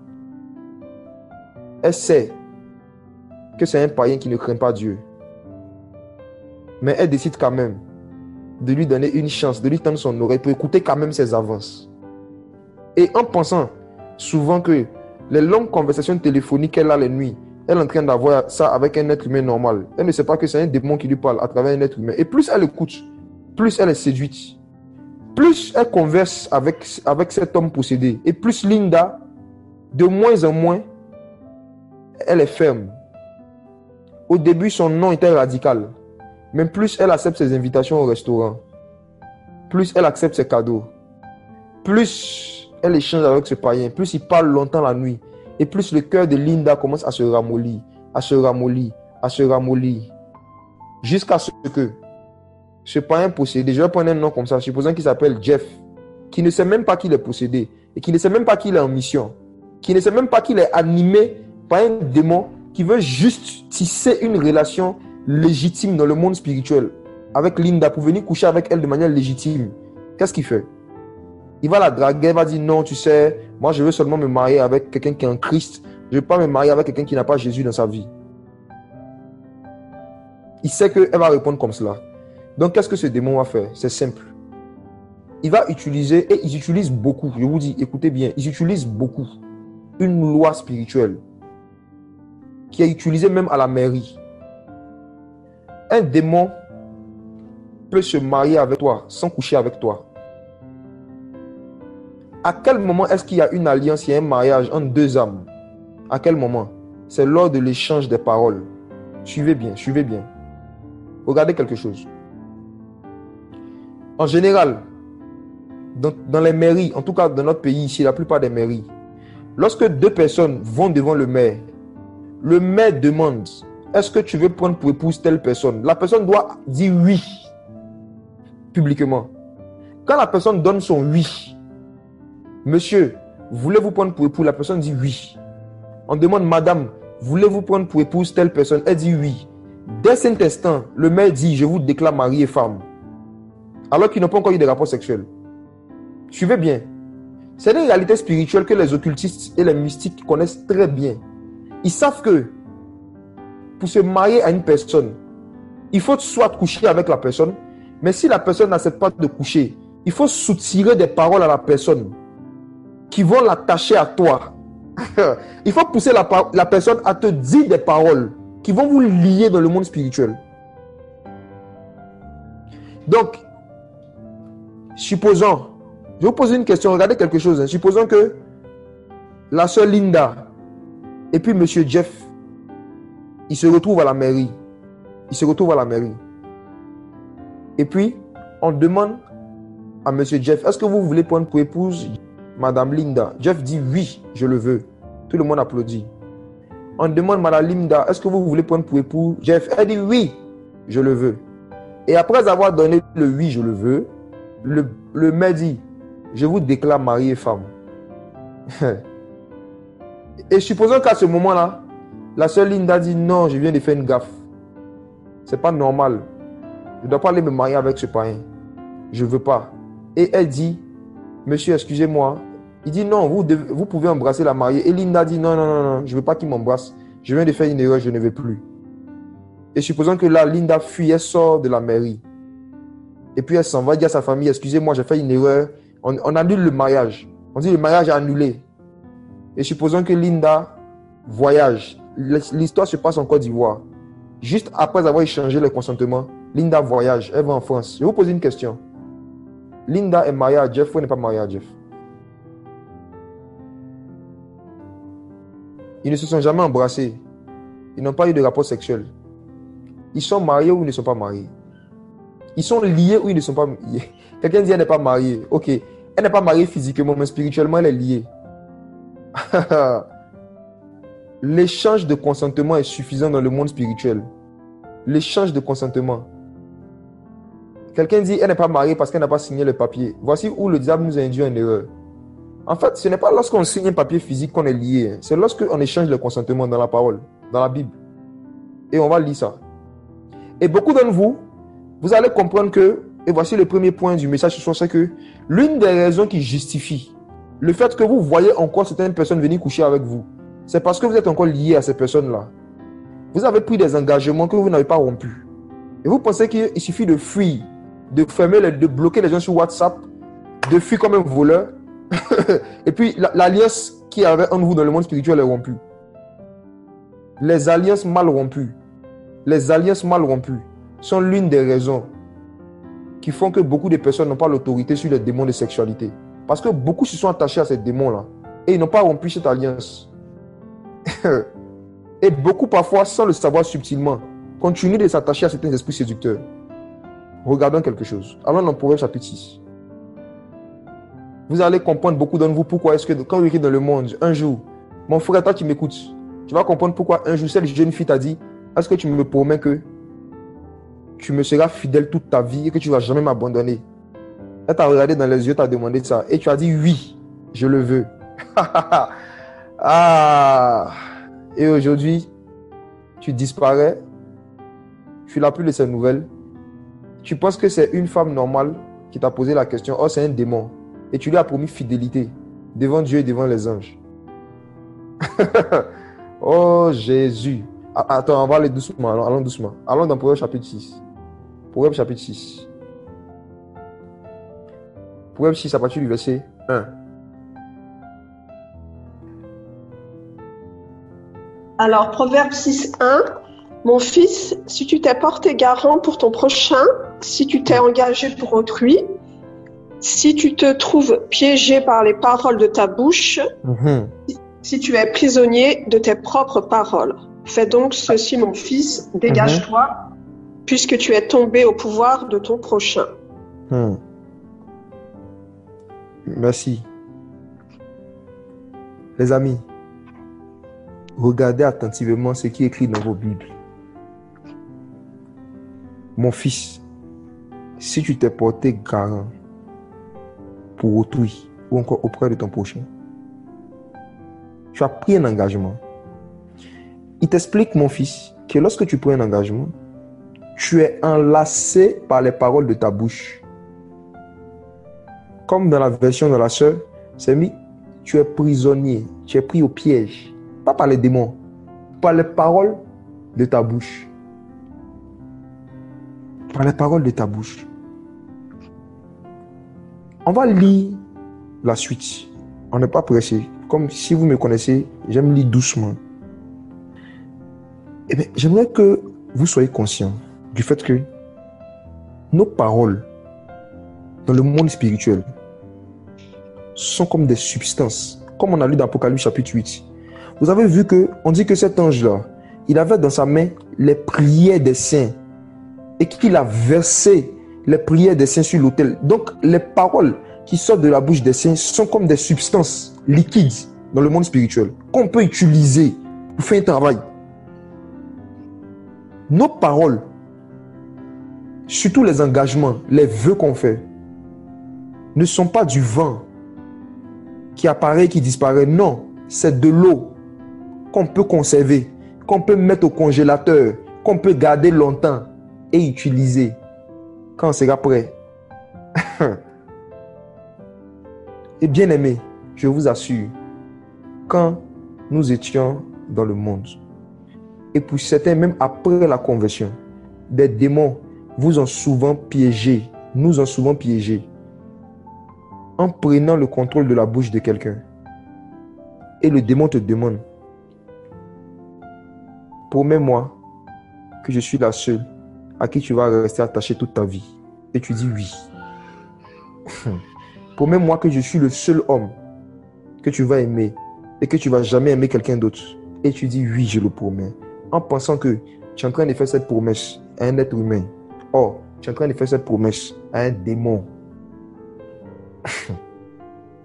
Elle sait que c'est un païen qui ne craint pas Dieu. Mais elle décide quand même de lui donner une chance, de lui tendre son oreille pour écouter quand même ses avances. Et en pensant souvent que les longues conversations téléphoniques qu'elle a les nuits, elle est en train d'avoir ça avec un être humain normal. Elle ne sait pas que c'est un démon qui lui parle à travers un être humain. Et plus elle écoute, plus elle est séduite. Plus elle converse avec cet homme possédé. Et plus Linda, de moins en moins, elle est ferme. Au début, son nom était radical. Mais plus elle accepte ses invitations au restaurant, plus elle accepte ses cadeaux, plus elle échange avec ce païen, plus il parle longtemps la nuit, et plus le cœur de Linda commence à se ramollir, à se ramollir, à se ramollir, jusqu'à ce que ce païen possédé, je vais prendre un nom comme ça, supposons qu'il s'appelle Jeff, qui ne sait même pas qu'il est possédé, et qui ne sait même pas qu'il est en mission, qui ne sait même pas qu'il est animé par un démon qui veut juste tisser une relation légitime dans le monde spirituel avec Linda pour venir coucher avec elle de manière légitime. Qu'est-ce qu'il fait? Il va la draguer, il va dire non, tu sais, moi je veux seulement me marier avec quelqu'un qui est en Christ, Je ne vais pas me marier avec quelqu'un qui n'a pas Jésus dans sa vie. Il sait qu'elle va répondre comme cela. Donc, qu'est-ce que ce démon va faire? C'est simple. Il va utiliser, et ils utilisent beaucoup, je vous dis, écoutez bien, ils utilisent beaucoup une loi spirituelle qui est utilisée même à la mairie. Un démon peut se marier avec toi sans coucher avec toi. À quel moment est-ce qu'il y a une alliance, il y a un mariage entre deux âmes? À quel moment? C'est lors de l'échange des paroles. Suivez bien, suivez bien. Regardez quelque chose. En général, dans les mairies, en tout cas dans notre pays ici, la plupart des mairies, lorsque deux personnes vont devant le maire demande, est-ce que tu veux prendre pour épouse telle personne? La personne doit dire oui, publiquement. Quand la personne donne son oui, monsieur, voulez-vous prendre pour épouse? La personne dit oui. On demande, madame, voulez-vous prendre pour épouse telle personne? Elle dit oui. Dès cet instant, le maire dit, je vous déclare mari et femme. Alors qu'ils n'ont pas encore eu de rapport sexuel. Suivez bien. C'est une réalité spirituelle que les occultistes et les mystiques connaissent très bien. Ils savent que pour se marier à une personne, il faut soit coucher avec la personne, mais si la personne n'accepte pas de coucher, il faut soutirer des paroles à la personne qui vont l'attacher à toi. Il faut pousser la personne à te dire des paroles qui vont vous lier dans le monde spirituel. Donc, supposons, je vais vous poser une question, regardez quelque chose. Supposons que la sœur Linda et puis monsieur Jeff, ils se retrouvent à la mairie. Et puis, on demande à monsieur Jeff, est-ce que vous voulez prendre pour épouse madame Linda? Jeff dit oui, je le veux. Tout le monde applaudit. On demande madame Linda, est-ce que vous voulez prendre pour épouse Jeff? Elle dit oui, je le veux. Et après avoir donné le oui, je le veux, le maire dit, je vous déclare mari et femme. Et supposons qu'à ce moment-là, la sœur Linda dit, non, je viens de faire une gaffe. C'est pas normal. Je ne dois pas aller me marier avec ce païen. Je ne veux pas. Et elle dit, monsieur, excusez-moi. Il dit, non, vous pouvez embrasser la mariée. Et Linda dit, non, non, non, non, je ne veux pas qu'il m'embrasse. Je viens de faire une erreur, je ne veux plus. Et supposons que là, Linda fuit, elle sort de la mairie. Et puis elle s'en va dire à sa famille, excusez-moi, j'ai fait une erreur. On annule le mariage. On dit le mariage est annulé. Et supposons que Linda voyage. L'histoire se passe en Côte d'Ivoire. Juste après avoir échangé le consentement, Linda voyage. Elle va en France. Je vais vous poser une question. Linda est mariée à Jeff ou elle n'est pas mariée à Jeff? Ils ne se sont jamais embrassés. Ils n'ont pas eu de rapport sexuel. Ils sont mariés ou ils ne sont pas mariés? Ils sont liés ou ils ne sont pas liés? Quelqu'un dit qu'elle n'est pas mariée. Ok. Elle n'est pas mariée physiquement, mais spirituellement, elle est liée. L'échange de consentement est suffisant dans le monde spirituel. L'échange de consentement. Quelqu'un dit qu'elle n'est pas mariée parce qu'elle n'a pas signé le papier. Voici où le diable nous a induit en erreur. En fait, ce n'est pas lorsqu'on signe un papier physique qu'on est lié. C'est lorsqu'on échange le consentement dans la parole, dans la Bible. Et on va lire ça. Et beaucoup d'entre vous, vous allez comprendre que, et voici le premier point du message ce soir, c'est que l'une des raisons qui justifie le fait que vous voyez encore certaines personnes venir coucher avec vous, c'est parce que vous êtes encore lié à ces personnes-là. Vous avez pris des engagements que vous n'avez pas rompus. Et vous pensez qu'il suffit de fuir, de fermer, de bloquer les gens sur WhatsApp, de fuir comme un voleur, et puis l'alliance qui avait entre vous dans le monde spirituel est rompue. Les alliances mal rompues sont l'une des raisons qui font que beaucoup de personnes n'ont pas l'autorité sur les démons de sexualité. Parce que beaucoup se sont attachés à ces démons-là et ils n'ont pas rompu cette alliance. Et beaucoup parfois, sans le savoir subtilement, continuent de s'attacher à certains esprits séducteurs. Regardons quelque chose. Allons dans Proverbe chapitre 6. Vous allez comprendre, beaucoup d'entre vous, pourquoi est-ce que quand vous écrivez dans le monde, un jour, mon frère, toi qui m'écoutes, tu vas comprendre pourquoi un jour, cette jeune fille t'a dit, est-ce que tu me promets que tu me seras fidèle toute ta vie et que tu ne vas jamais m'abandonner? Elle t'a regardé dans les yeux, t'a demandé ça et tu as dit oui, je le veux. Ah! Et aujourd'hui, tu disparais, tu n'as plus de ces nouvelles. Tu penses que c'est une femme normale qui t'a posé la question, oh c'est un démon. Et tu lui as promis fidélité devant Dieu et devant les anges. Oh Jésus. Attends, on va aller doucement. Allons doucement. Allons dans Proverbe chapitre 6. Proverbe chapitre 6. Proverbe 6 à partir du verset 1. Alors, Proverbe 6.1. Mon fils, si tu t'es porté garant pour ton prochain, si tu t'es engagé pour autrui, si tu te trouves piégé par les paroles de ta bouche, si tu es prisonnier de tes propres paroles, fais donc ceci, mon fils, dégage-toi, puisque tu es tombé au pouvoir de ton prochain. Merci. Les amis, regardez attentivement ce qui est écrit dans vos Bibles. Mon fils, si tu t'es porté garant pour autrui ou encore auprès de ton prochain, tu as pris un engagement. Il t'explique, mon fils, que lorsque tu prends un engagement, tu es enlacé par les paroles de ta bouche. Comme dans la version de la sœur, c'est mis, tu es prisonnier, tu es pris au piège. Pas par les démons, par les paroles de ta bouche. Par les paroles de ta bouche. On va lire la suite. On n'est pas pressé. Comme si vous me connaissez, j'aime lire doucement. Eh bien, j'aimerais que vous soyez conscients du fait que nos paroles dans le monde spirituel sont comme des substances. Comme on a lu dans Apocalypse chapitre 8. Vous avez vu qu'on dit que cet ange-là, il avait dans sa main les prières des saints et qu'il a versé les prières des saints sur l'autel. Donc, les paroles qui sortent de la bouche des saints sont comme des substances liquides dans le monde spirituel qu'on peut utiliser pour faire un travail. Nos paroles, surtout les engagements, les vœux qu'on fait, ne sont pas du vent qui apparaît, qui disparaît. Non, c'est de l'eau qu'on peut conserver, qu'on peut mettre au congélateur, qu'on peut garder longtemps et utiliser quand on sera prêt. Et bien aimé, je vous assure, quand nous étions dans le monde, et pour certains, même après la conversion, des démons vous ont souvent piégé, nous ont souvent piégés, en prenant le contrôle de la bouche de quelqu'un. Et le démon te demande, promets-moi que je suis la seule à qui tu vas rester attaché toute ta vie. Et tu dis oui. Promets-moi que je suis le seul homme que tu vas aimer et que tu vas jamais aimer quelqu'un d'autre. Et tu dis oui, je le promets. En pensant que tu es en train de faire cette promesse à un être humain. Or, tu es en train de faire cette promesse à un démon.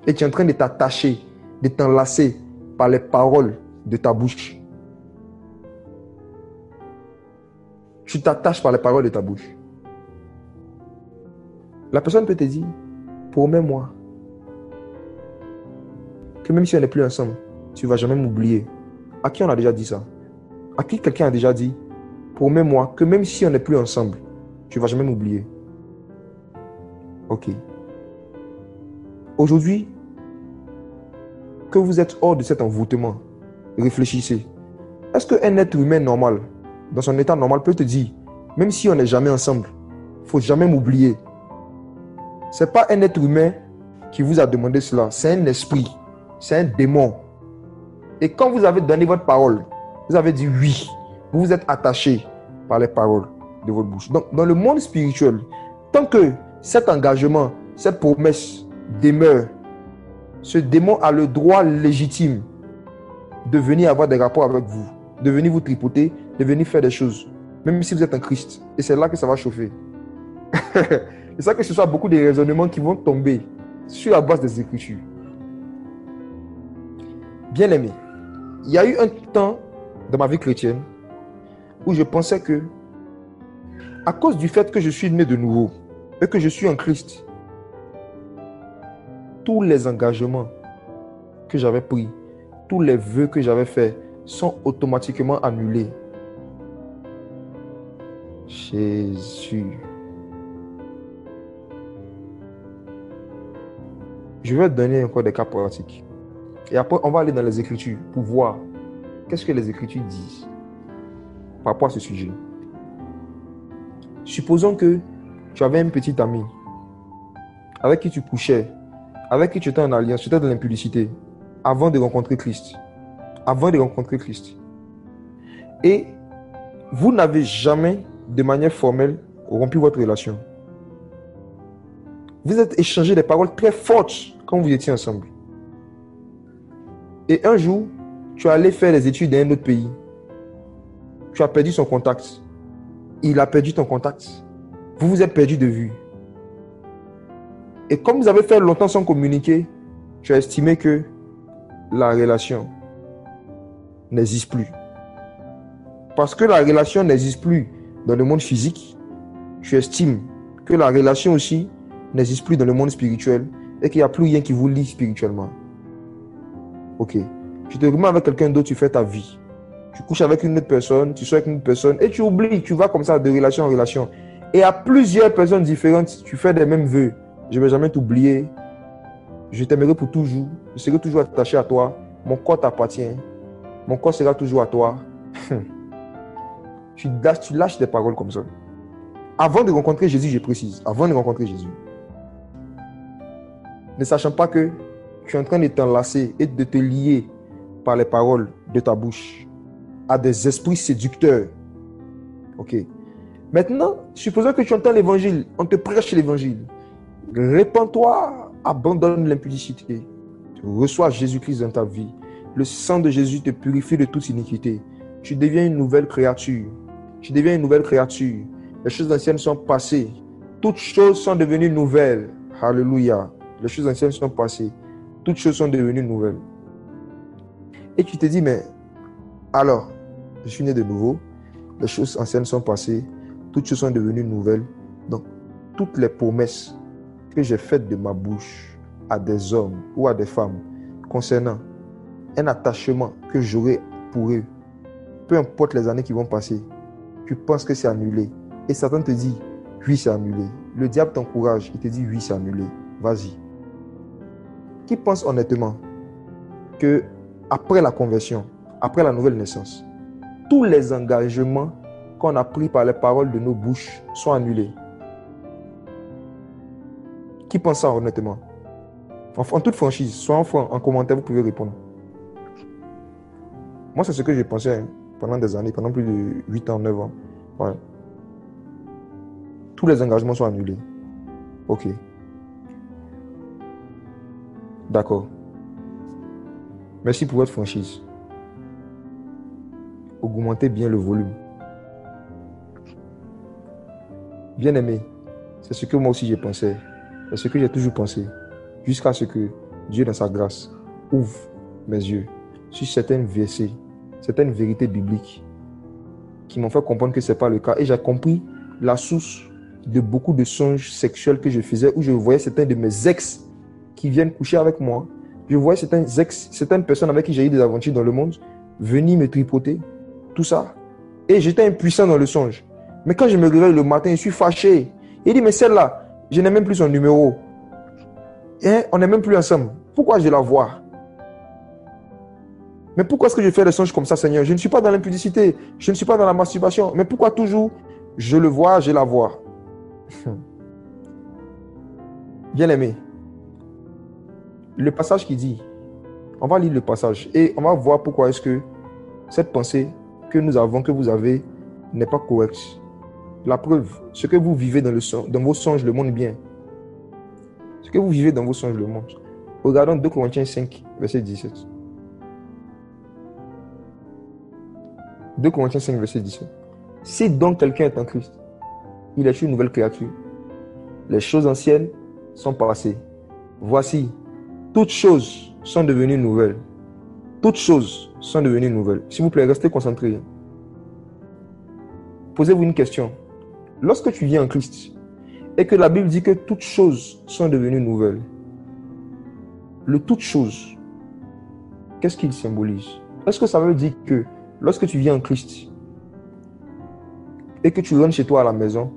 Et tu es en train de t'attacher, de t'enlacer par les paroles de ta bouche. Tu t'attaches par les paroles de ta bouche. La personne peut te dire, promets-moi que même si on n'est plus ensemble, tu ne vas jamais m'oublier. À qui on a déjà dit ça? À qui quelqu'un a déjà dit, promets-moi que même si on n'est plus ensemble, tu ne vas jamais m'oublier. Ok. Aujourd'hui, que vous êtes hors de cet envoûtement, réfléchissez. Est-ce qu'un être humain normal, dans son état normal, peut te dire, même si on n'est jamais ensemble, il ne faut jamais m'oublier? Ce n'est pas un être humain qui vous a demandé cela, c'est un esprit, c'est un démon. Et quand vous avez donné votre parole, vous avez dit oui, vous vous êtes attaché par les paroles de votre bouche. Donc, dans le monde spirituel, tant que cet engagement, cette promesse demeure, ce démon a le droit légitime de venir avoir des rapports avec vous, de venir vous tripoter, de venir faire des choses, même si vous êtes en Christ. Et c'est là que ça va chauffer. C'est ça que ce soit beaucoup de raisonnements qui vont tomber sur la base des Écritures. Bien aimé, il y a eu un temps dans ma vie chrétienne où je pensais que, à cause du fait que je suis né de nouveau et que je suis en Christ, tous les engagements que j'avais pris, tous les vœux que j'avais faits sont automatiquement annulés. Jésus. Je vais te donner encore des cas pratiques. Et après, on va aller dans les Écritures pour voir qu'est-ce que les Écritures disent par rapport à ce sujet. Supposons que tu avais une petite amie avec qui tu couchais, avec qui tu étais en alliance, tu étais dans l'impudicité, avant de rencontrer Christ. Avant de rencontrer Christ. Et vous n'avez jamais, de manière formelle, rompu votre relation. Vous êtes échangé des paroles très fortes quand vous étiez ensemble. Et un jour, tu es allé faire des études dans un autre pays. Tu as perdu son contact. Il a perdu ton contact. Vous vous êtes perdu de vue. Et comme vous avez fait longtemps sans communiquer, tu as estimé que la relation n'existe plus. Parce que la relation n'existe plus dans le monde physique, tu estimes que la relation aussi n'existe plus dans le monde spirituel et qu'il n'y a plus rien qui vous lie spirituellement. Ok. Tu te remets avec quelqu'un d'autre, tu fais ta vie. Tu couches avec une autre personne, tu sors avec une autre personne et tu oublies, tu vas comme ça de relation en relation. Et à plusieurs personnes différentes, tu fais des mêmes vœux. Je ne vais jamais t'oublier. Je t'aimerai pour toujours. Je serai toujours attaché à toi. Mon corps t'appartient. Mon corps sera toujours à toi. Tu lâches des paroles comme ça. Avant de rencontrer Jésus, je précise. Avant de rencontrer Jésus. Ne sachant pas que tu es en train de t'enlacer et de te lier par les paroles de ta bouche à des esprits séducteurs. Ok. Maintenant, supposons que tu entends l'évangile. On te prêche l'évangile. Répands-toi, abandonne l'impudicité. Tu reçois Jésus-Christ dans ta vie. Le sang de Jésus te purifie de toute iniquité. Tu deviens une nouvelle créature. Tu deviens une nouvelle créature. Les choses anciennes sont passées. Toutes choses sont devenues nouvelles. Alléluia. Les choses anciennes sont passées. Toutes choses sont devenues nouvelles. Et tu te dis, mais alors, je suis né de nouveau. Les choses anciennes sont passées. Toutes choses sont devenues nouvelles. Donc, toutes les promesses que j'ai faites de ma bouche à des hommes ou à des femmes concernant un attachement que j'aurai pour eux, peu importe les années qui vont passer, tu penses que c'est annulé. Et Satan te dit, oui, c'est annulé. Le diable t'encourage, il te dit, oui, c'est annulé. Vas-y. Qui pense honnêtement que après la conversion, après la nouvelle naissance, tous les engagements qu'on a pris par les paroles de nos bouches sont annulés? Qui pense ça honnêtement? En toute franchise, soit en commentaire, vous pouvez répondre. Moi, c'est ce que j'ai pensé pendant des années, pendant plus de 8 ans, 9 ans. Ouais. Tous les engagements sont annulés. Ok. D'accord. Merci pour votre franchise. Augmentez bien le volume. Bien aimé, c'est ce que moi aussi j'ai pensé. C'est ce que j'ai toujours pensé. Jusqu'à ce que Dieu, dans sa grâce, ouvre mes yeux sur certains versets, certaines vérités bibliques qui m'ont fait comprendre que ce n'est pas le cas. Et j'ai compris la source de beaucoup de songes sexuels que je faisais, où je voyais certains de mes ex qui viennent coucher avec moi. Je voyais certaines personnes avec qui j'ai eu des aventures dans le monde venir me tripoter, tout ça. Et j'étais impuissant dans le songe. Mais quand je me réveille le matin, je suis fâché. Il dit, mais celle-là, je n'ai même plus son numéro. Et on n'est même plus ensemble. Pourquoi je la vois? Mais pourquoi est-ce que je fais des songes comme ça, Seigneur? Je ne suis pas dans l'impudicité. Je ne suis pas dans la masturbation. Mais pourquoi toujours je le vois, je la vois? Bien aimé, le passage qui dit, on va lire le passage et on va voir pourquoi est-ce que cette pensée que nous avons, que vous avez, n'est pas correcte. La preuve, ce que vous vivez dans vos songes le montre bien. Ce que vous vivez dans vos songes le montre. Regardons 2 Corinthiens 5, verset 17. 2 Corinthiens 5, verset 17. Si donc quelqu'un est en Christ, il est une nouvelle créature. Les choses anciennes sont passées. Voici, toutes choses sont devenues nouvelles. Toutes choses sont devenues nouvelles. S'il vous plaît, restez concentrés. Posez-vous une question. Lorsque tu viens en Christ et que la Bible dit que toutes choses sont devenues nouvelles, le toutes choses, qu'est-ce qu'il symbolise? Est-ce que ça veut dire que lorsque tu viens en Christ et que tu rentres chez toi à la maison,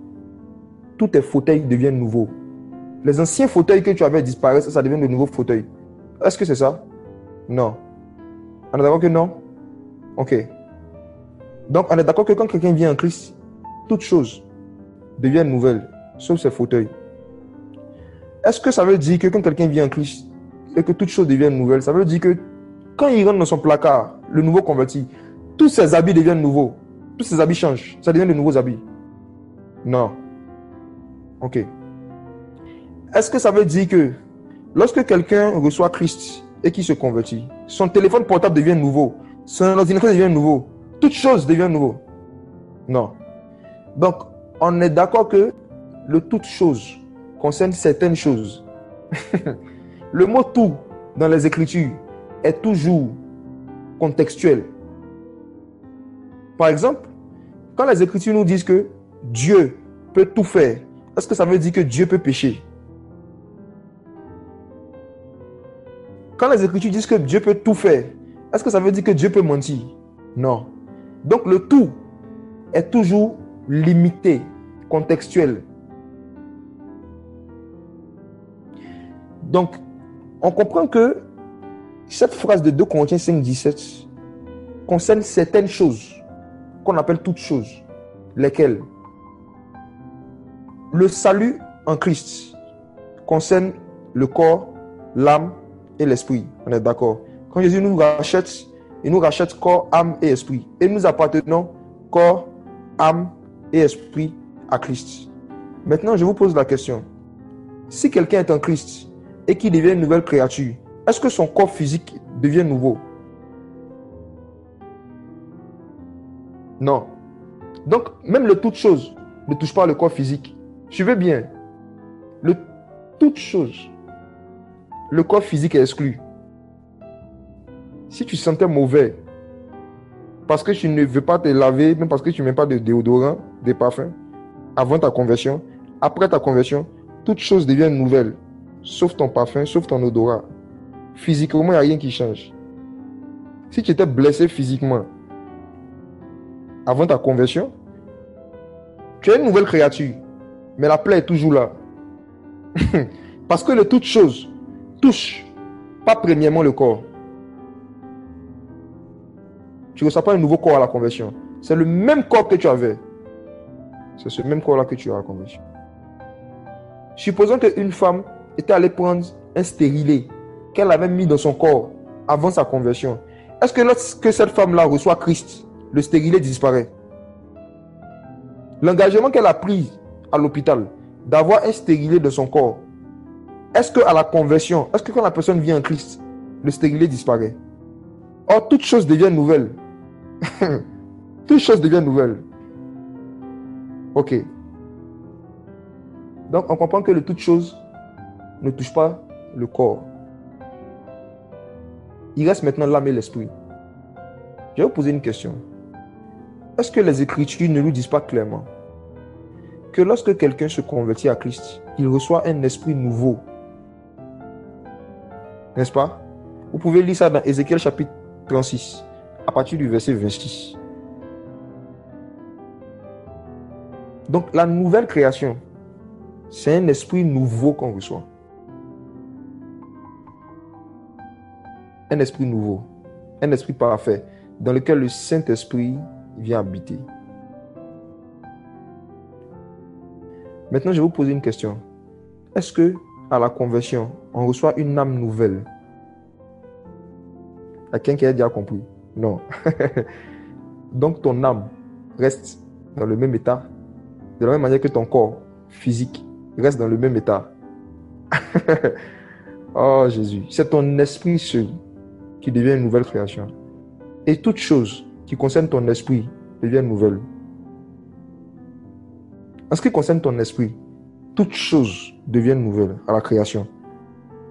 tous tes fauteuils deviennent nouveaux? Les anciens fauteuils que tu avais disparaissent, ça devient de nouveaux fauteuils. Est-ce que c'est ça? Non. On est d'accord que non? Ok. Donc, on est d'accord que quand quelqu'un vient en Christ, toutes choses deviennent nouvelles, sauf ses fauteuils. Est-ce que ça veut dire que quand quelqu'un vient en Christ et que toutes choses deviennent nouvelles, ça veut dire que quand il rentre dans son placard, le nouveau converti, tous ses habits deviennent nouveaux. Tous ses habits changent. Ça devient de nouveaux habits. Non. Ok. Est-ce que ça veut dire que lorsque quelqu'un reçoit Christ et qui se convertit, son téléphone portable devient nouveau, son ordinateur devient nouveau, toutes choses deviennent nouveaux? Non. Donc, on est d'accord que le toute chose concerne certaines choses. Le mot tout dans les Écritures est toujours contextuel. Par exemple, quand les Écritures nous disent que Dieu peut tout faire, est-ce que ça veut dire que Dieu peut pécher? Quand les Écritures disent que Dieu peut tout faire, est-ce que ça veut dire que Dieu peut mentir? Non. Donc le tout est toujours limité, contextuel. Donc, on comprend que cette phrase de 2 Corinthiens 5,17 concerne certaines choses qu'on appelle toutes choses. Lesquelles? Le salut en Christ concerne le corps, l'âme et l'esprit. On est d'accord. Quand Jésus nous rachète, il nous rachète corps, âme et esprit. Et nous appartenons corps, âme et esprit à Christ. Maintenant, je vous pose la question. Si quelqu'un est en Christ et qu'il devient une nouvelle créature, est-ce que son corps physique devient nouveau? Non. Donc, même le toute chose ne touche pas le corps physique. Suivez bien. Le toute chose, le corps physique est exclu. Si tu sentais mauvais parce que tu ne veux pas te laver, même parce que tu ne mets pas de déodorant, de parfum, avant ta conversion, après ta conversion, toutes choses deviennent nouvelles, sauf ton parfum, sauf ton odorat. Physiquement, il n'y a rien qui change. Si tu étais blessé physiquement avant ta conversion, tu es une nouvelle créature, mais la plaie est toujours là. Parce que le toute chose touche pas premièrement le corps. Tu ne reçois pas un nouveau corps à la conversion. C'est le même corps que tu avais. C'est ce même corps-là que tu as à la conversion. Supposons qu'une femme était allée prendre un stérilet qu'elle avait mis dans son corps avant sa conversion. Est-ce que lorsque cette femme-là reçoit Christ, le stérilet disparaît? L'engagement qu'elle a pris à l'hôpital d'avoir un stérilet dans son corps, est-ce qu'à la conversion, est-ce que quand la personne vient en Christ, le stérilet disparaît? Or, toutes choses deviennent nouvelles. Toutes choses deviennent nouvelles. Ok. Donc, on comprend que le toute chose ne touche pas le corps. Il reste maintenant l'âme et l'esprit. Je vais vous poser une question. Est-ce que les Écritures ne nous disent pas clairement que lorsque quelqu'un se convertit à Christ, il reçoit un esprit nouveau? N'est-ce pas? Vous pouvez lire ça dans Ézéchiel chapitre 36, à partir du verset 26. Donc, la nouvelle création, c'est un esprit nouveau qu'on reçoit. Un esprit nouveau, un esprit parfait, dans lequel le Saint-Esprit vient habiter. Maintenant, je vais vous poser une question. Est-ce que, à la conversion, on reçoit une âme nouvelle? Quelqu'un qui a déjà compris? Non. Donc, ton âme reste dans le même état, de la même manière que ton corps physique reste dans le même état. Oh Jésus, c'est ton esprit seul qui devient une nouvelle création. Et toute chose qui concerne ton esprit devient nouvelle. En ce qui concerne ton esprit, toute chose devient nouvelle à la création.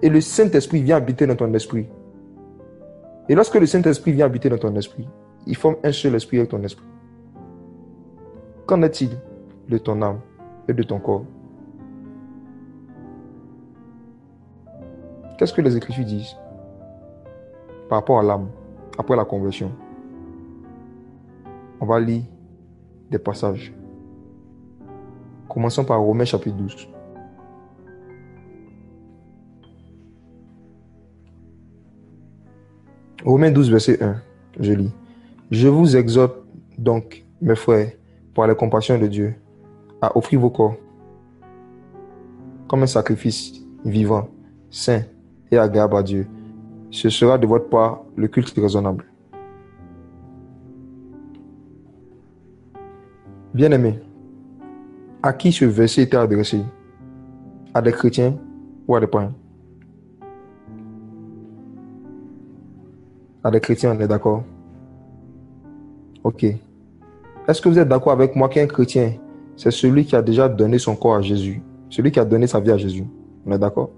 Et le Saint-Esprit vient habiter dans ton esprit. Et lorsque le Saint-Esprit vient habiter dans ton esprit, il forme un seul esprit avec ton esprit. Qu'en est-il de ton âme et de ton corps? Qu'est-ce que les Écritures disent par rapport à l'âme après la conversion? On va lire des passages. Commençons par Romains chapitre 12. Romains 12, verset 1, je lis. Je vous exhorte donc, mes frères, par la compassion de Dieu, à offrir vos corps comme un sacrifice vivant, saint et agréable à Dieu. Ce sera de votre part le culte raisonnable. Bien-aimés, à qui ce verset était adressé? À des chrétiens ou à des païens? À des chrétiens, on est d'accord? Ok. Est-ce que vous êtes d'accord avec moi qu'un chrétien, c'est celui qui a déjà donné son corps à Jésus, celui qui a donné sa vie à Jésus? On est d'accord?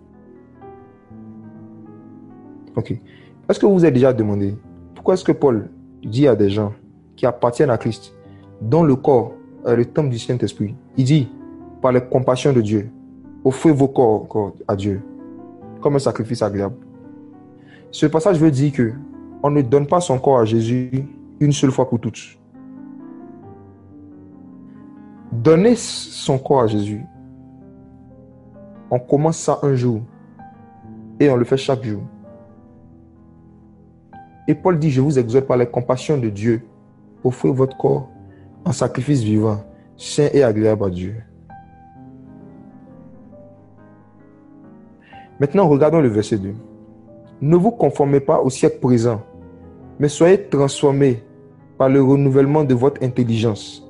Ok. Est-ce que vous vous êtes déjà demandé pourquoi est-ce que Paul dit à des gens qui appartiennent à Christ, dont le corps est le temple du Saint-Esprit, il dit, par la compassion de Dieu, offrez vos corps à Dieu comme un sacrifice agréable. Ce passage veut dire que on ne donne pas son corps à Jésus une seule fois pour toutes. Donner son corps à Jésus, on commence ça un jour et on le fait chaque jour. Et Paul dit, je vous exhorte par la compassion de Dieu, offrez votre corps en sacrifice vivant, saint et agréable à Dieu. Maintenant, regardons le verset 2. Ne vous conformez pas au siècle présent, mais soyez transformés par le renouvellement de votre intelligence,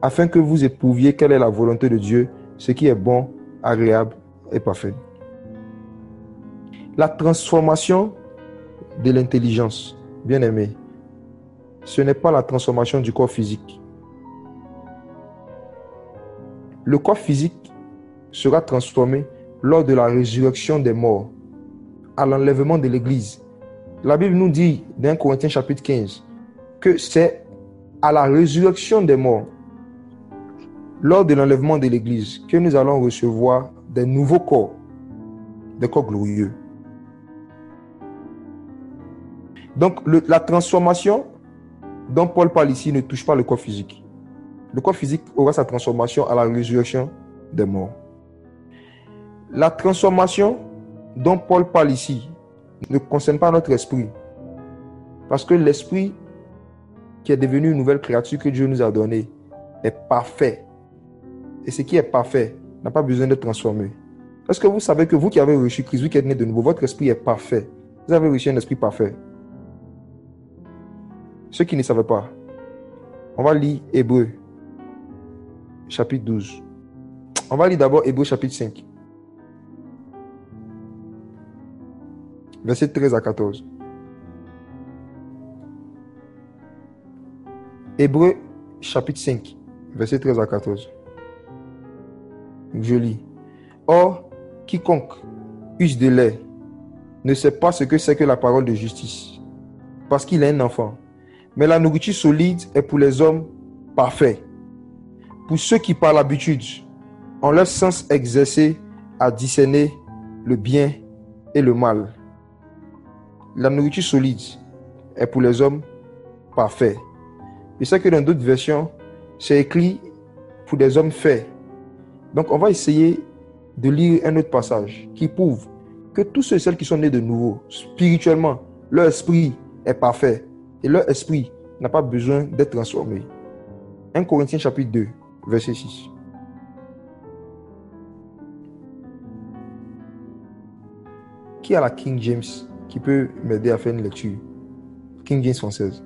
afin que vous éprouviez quelle est la volonté de Dieu, ce qui est bon, agréable et parfait. La transformation de l'intelligence, bien aimé, ce n'est pas la transformation du corps physique. Le corps physique sera transformé lors de la résurrection des morts, à l'enlèvement de l'Église. La Bible nous dit, dans 1 Corinthiens chapitre 15, que c'est à la résurrection des morts, lors de l'enlèvement de l'Église, que nous allons recevoir des nouveaux corps, des corps glorieux. Donc, la transformation dont Paul parle ici ne touche pas le corps physique. Le corps physique aura sa transformation à la résurrection des morts. La transformation dont Paul parle ici ne concerne pas notre esprit. Parce que l'esprit qui est devenu une nouvelle créature que Dieu nous a donnée est parfait. Et ce qui est parfait n'a pas besoin d'être transformé. Est-ce que vous savez que vous qui avez reçu Christ, vous qui êtes né de nouveau, votre esprit est parfait? Vous avez reçu un esprit parfait. Ceux qui ne savaient pas, on va lire Hébreux, chapitre 12. On va lire d'abord Hébreux, chapitre 5. Verset 13 à 14. Hébreux, chapitre 5, verset 13 à 14. Je lis. Or, quiconque use de lait ne sait pas ce que c'est que la parole de justice, parce qu'il est un enfant. Mais la nourriture solide est pour les hommes parfaits, pour ceux qui par l'habitude ont leur sens exercé à discerner le bien et le mal. La nourriture solide est pour les hommes parfaits. Je sais que dans d'autres versions, c'est écrit pour des hommes faits. Donc, on va essayer de lire un autre passage qui prouve que tous ceux et celles qui sont nés de nouveau, spirituellement, leur esprit est parfait et leur esprit n'a pas besoin d'être transformé. 1 Corinthiens chapitre 2, verset 6. Qui a la King James qui peut m'aider à faire une lecture? King James française.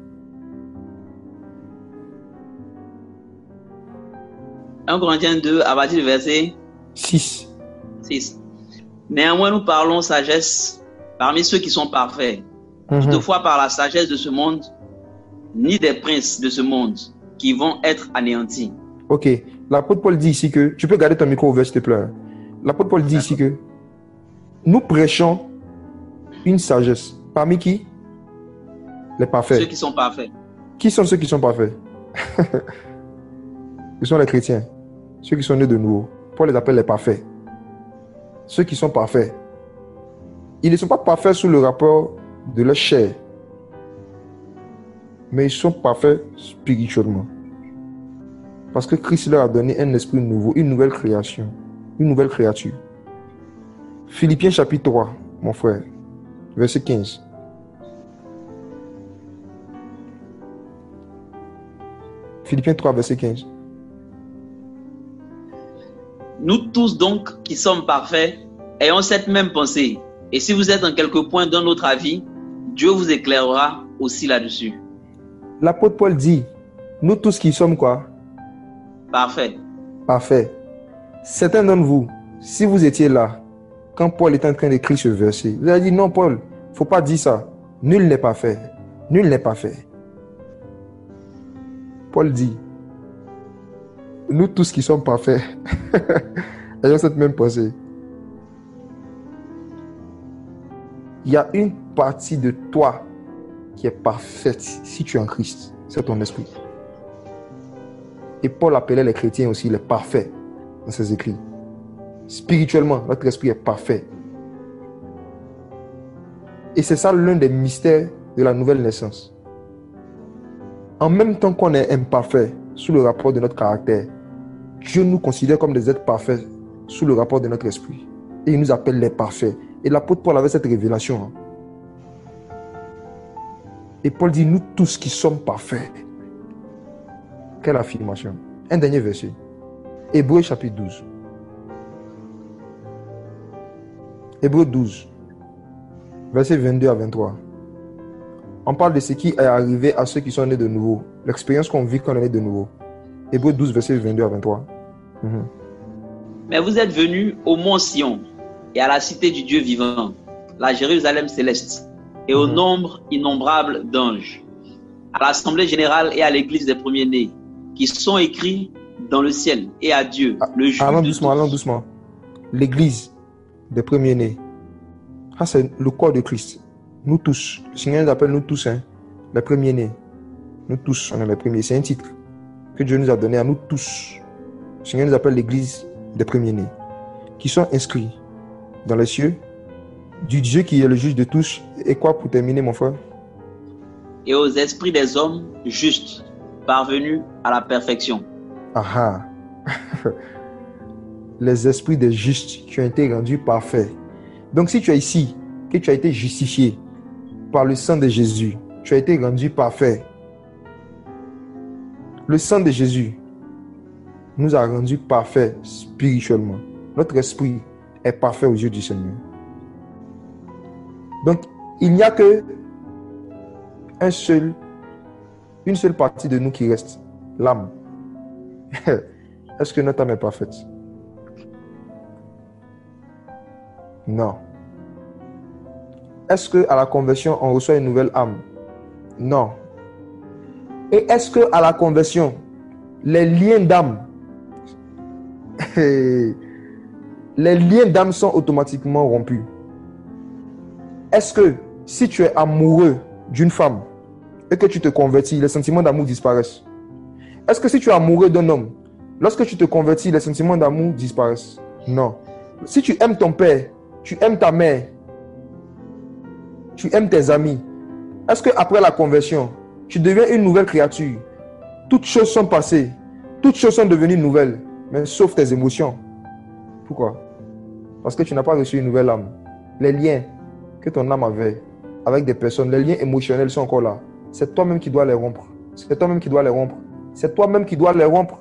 1 Corinthiens 2, à partir du verset 6. 6. Néanmoins, nous parlons sagesse parmi ceux qui sont parfaits. Toutefois, par la sagesse de ce monde, ni des princes de ce monde qui vont être anéantis. Ok. L'apôtre Paul dit ici que... Tu peux garder ton micro ouvert, s'il te plaît. L'apôtre Paul dit ici que nous prêchons une sagesse. Parmi qui? Les parfaits. Ceux qui sont parfaits. Qui sont ceux qui sont parfaits? Ce sont les chrétiens. Ceux qui sont nés de nouveau. Paul les appelle les parfaits. Ceux qui sont parfaits. Ils ne sont pas parfaits sous le rapport de leur chair, mais ils sont parfaits spirituellement. Parce que Christ leur a donné un esprit nouveau, une nouvelle création, une nouvelle créature. Philippiens chapitre 3, mon frère, verset 15. Philippiens 3, verset 15. Nous tous donc qui sommes parfaits, ayons cette même pensée. Et si vous êtes en quelque point dans notre avis, Dieu vous éclairera aussi là-dessus. L'apôtre Paul dit, nous tous qui sommes quoi? Parfait. Parfait. Certains d'entre vous, si vous étiez là, quand Paul était en train d'écrire ce verset, vous avez dit, non Paul, il ne faut pas dire ça. Nul n'est parfait. Nul n'est parfait. Paul dit, nous tous qui sommes parfaits, ayons cette même pensée. Il y a une partie de toi qui est parfaite si tu es en Christ. C'est ton esprit. Et Paul appelait les chrétiens aussi les parfaits dans ses écrits. Spirituellement, notre esprit est parfait. Et c'est ça l'un des mystères de la nouvelle naissance. En même temps qu'on est imparfait sous le rapport de notre caractère, Dieu nous considère comme des êtres parfaits sous le rapport de notre esprit. Et il nous appelle les parfaits. Et l'apôtre Paul avait cette révélation. Et Paul dit, nous tous qui sommes parfaits. Quelle affirmation. Un dernier verset. Hébreux chapitre 12. Hébreux 12. Verset 22 à 23. On parle de ce qui est arrivé à ceux qui sont nés de nouveau. L'expérience qu'on vit quand on est né de nouveau. Hébreux 12, verset 22 à 23. Mais vous êtes venus au mont Sion et à la cité du Dieu vivant, la Jérusalem céleste, et au nombre innombrable d'anges, à l'assemblée générale et à l'église des premiers-nés, qui sont écrits dans le ciel, et à Dieu, le juge allons de doucement, tous. allons doucement. L'église des premiers-nés. Ça, c'est le corps de Christ. Nous tous. Le Seigneur nous appelle nous tous, les premiers-nés. Nous tous, on est les premiers. C'est un titre que Dieu nous a donné à nous tous. Le Seigneur nous appelle l'église des premiers-nés, qui sont inscrits dans les cieux, du Dieu qui est le juge de tous. Et quoi pour terminer, mon frère? Et aux esprits des hommes justes, parvenus à la perfection. Ah ah. Les esprits des justes qui ont été rendus parfaits. Donc si tu es ici, que tu as été justifié par le sang de Jésus, tu as été rendu parfait. Le sang de Jésus nous a rendus parfaits spirituellement. Notre esprit est parfait aux yeux du Seigneur. Donc, il n'y a que une seule partie de nous qui reste, l'âme. Est-ce que notre âme est parfaite? Non. Est-ce qu'à la conversion, on reçoit une nouvelle âme? Non. Et est-ce qu'à la conversion, les liens d'âme, les liens d'âme sont automatiquement rompus? Est-ce que si tu es amoureux d'une femme et que tu te convertis, les sentiments d'amour disparaissent? Est-ce que si tu es amoureux d'un homme, lorsque tu te convertis, les sentiments d'amour disparaissent? Non. Si tu aimes ton père, tu aimes ta mère, tu aimes tes amis, est-ce qu'après la conversion, tu deviens une nouvelle créature? Toutes choses sont passées, toutes choses sont devenues nouvelles, mais sauf tes émotions. Pourquoi? Parce que tu n'as pas reçu une nouvelle âme. Les liens que ton âme avait avec des personnes, les liens émotionnels sont encore là. C'est toi-même qui dois les rompre. C'est toi-même qui dois les rompre. C'est toi-même qui dois les rompre.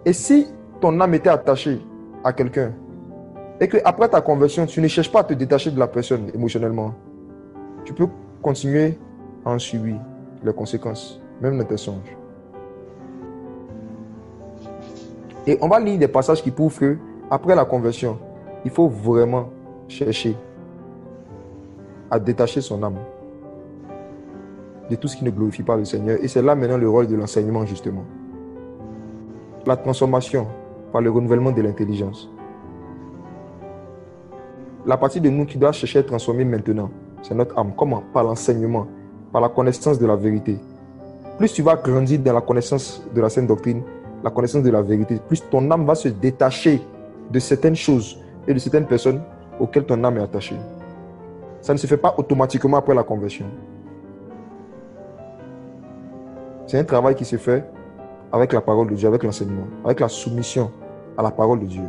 Et si ton âme était attachée à quelqu'un et qu'après ta conversion, tu ne cherches pas à te détacher de la personne émotionnellement, tu peux continuer à en subir les conséquences, même dans tes songes. Et on va lire des passages qui prouvent que après la conversion, il faut vraiment chercher à détacher son âme de tout ce qui ne glorifie pas le Seigneur. Et c'est là maintenant le rôle de l'enseignement, justement. La transformation par le renouvellement de l'intelligence. La partie de nous qui doit chercher à être transformée maintenant, c'est notre âme. Comment? Par l'enseignement, par la connaissance de la vérité. Plus tu vas grandir dans la connaissance de la sainte doctrine, la connaissance de la vérité, plus ton âme va se détacher de certaines choses et de certaines personnes auxquelles ton âme est attachée. Ça ne se fait pas automatiquement après la conversion. C'est un travail qui se fait avec la parole de Dieu, avec l'enseignement, avec la soumission à la parole de Dieu.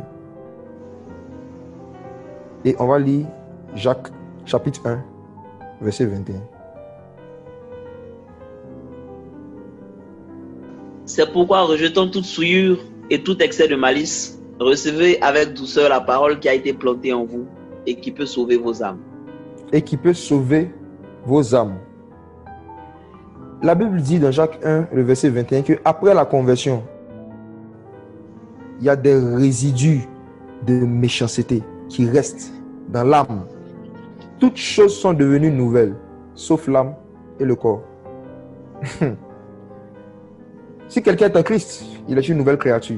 Et on va lire Jacques, chapitre 1, verset 21. C'est pourquoi, rejetant toute souillure et tout excès de malice, recevez avec douceur la parole qui a été plantée en vous et qui peut sauver vos âmes. Et qui peut sauver vos âmes. La Bible dit dans Jacques 1, le verset 21, qu'après la conversion, il y a des résidus de méchanceté qui restent dans l'âme. Toutes choses sont devenues nouvelles, sauf l'âme et le corps. Si quelqu'un est en Christ, il est une nouvelle créature.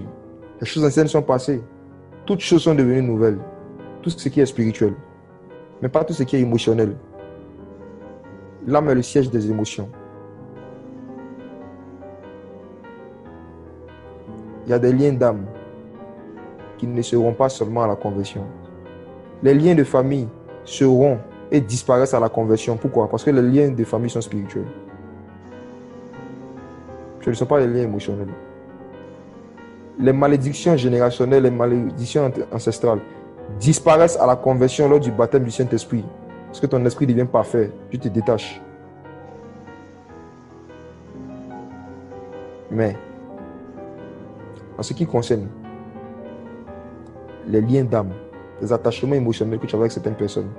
Les choses anciennes sont passées. Toutes choses sont devenues nouvelles. Tout ce qui est spirituel. Mais pas tout ce qui est émotionnel. L'âme est le siège des émotions. Il y a des liens d'âme qui ne seront pas seulement à la conversion. Les liens de famille seront et disparaissent à la conversion. Pourquoi? Parce que les liens de famille sont spirituels. Ce ne sont pas les liens émotionnels. Les malédictions générationnelles, les malédictions ancestrales disparaissent à la conversion lors du baptême du Saint-Esprit. Parce que ton esprit devient parfait. Tu te détaches. Mais, en ce qui concerne les liens d'âme, les attachements émotionnels que tu as avec certaines personnes,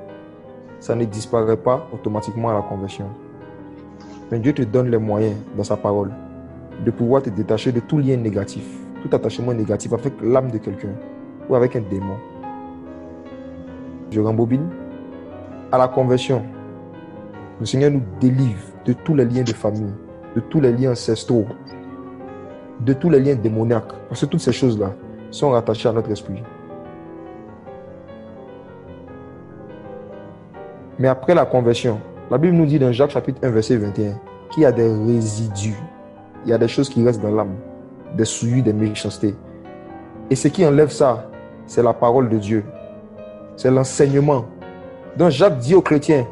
ça ne disparaît pas automatiquement à la conversion. Mais Dieu te donne les moyens dans sa parole de pouvoir te détacher de tout lien négatif, tout attachement négatif avec l'âme de quelqu'un ou avec un démon. Je rembobine. À la conversion, le Seigneur nous délivre de tous les liens de famille, de tous les liens ancestraux, de tous les liens démoniaques. Parce que toutes ces choses-là sont rattachées à notre esprit. Mais après la conversion, la Bible nous dit dans Jacques chapitre 1, verset 21, qu'il y a des résidus. Il y a des choses qui restent dans l'âme, des souillures, des méchancetés. Et ce qui enlève ça, c'est la parole de Dieu. C'est l'enseignement. Donc Jacques dit aux chrétiens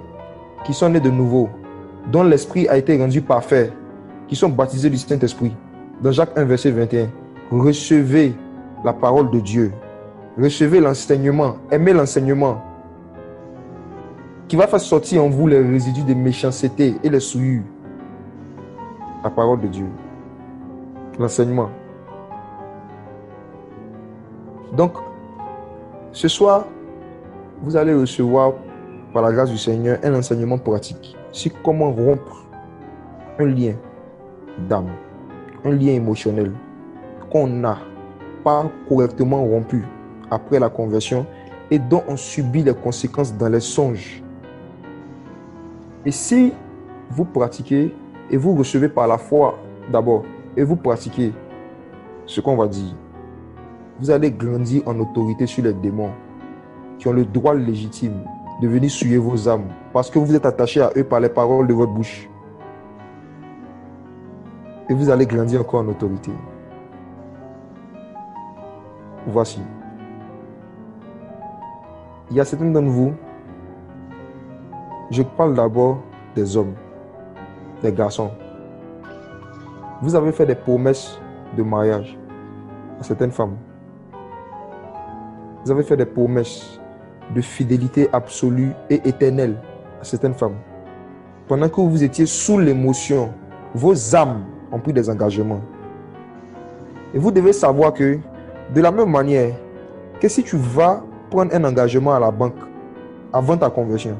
qui sont nés de nouveau, dont l'esprit a été rendu parfait, qui sont baptisés du Saint-Esprit. Dans Jacques 1, verset 21, recevez la parole de Dieu. Recevez l'enseignement. Aimez l'enseignement qui va faire sortir en vous les résidus de méchanceté et les souillures. La parole de Dieu. L'enseignement. Donc, ce soir, vous allez recevoir, par la grâce du Seigneur, un enseignement pratique sur comment rompre un lien d'âme, un lien émotionnel qu'on n'a pas correctement rompu après la conversion et dont on subit les conséquences dans les songes. Et si vous pratiquez et vous recevez par la foi d'abord et vous pratiquez ce qu'on va dire, vous allez grandir en autorité sur les démons qui ont le droit légitime de venir souiller vos âmes parce que vous êtes attachés à eux par les paroles de votre bouche. Et vous allez grandir encore en autorité. Voici. Il y a certains d'entre vous, je parle d'abord des hommes, des garçons. Vous avez fait des promesses de mariage à certaines femmes. Vous avez fait des promesses de fidélité absolue et éternelle à certaines femmes. Pendant que vous étiez sous l'émotion, vos âmes ont pris des engagements. Et vous devez savoir que, de la même manière que si tu vas prendre un engagement à la banque avant ta conversion,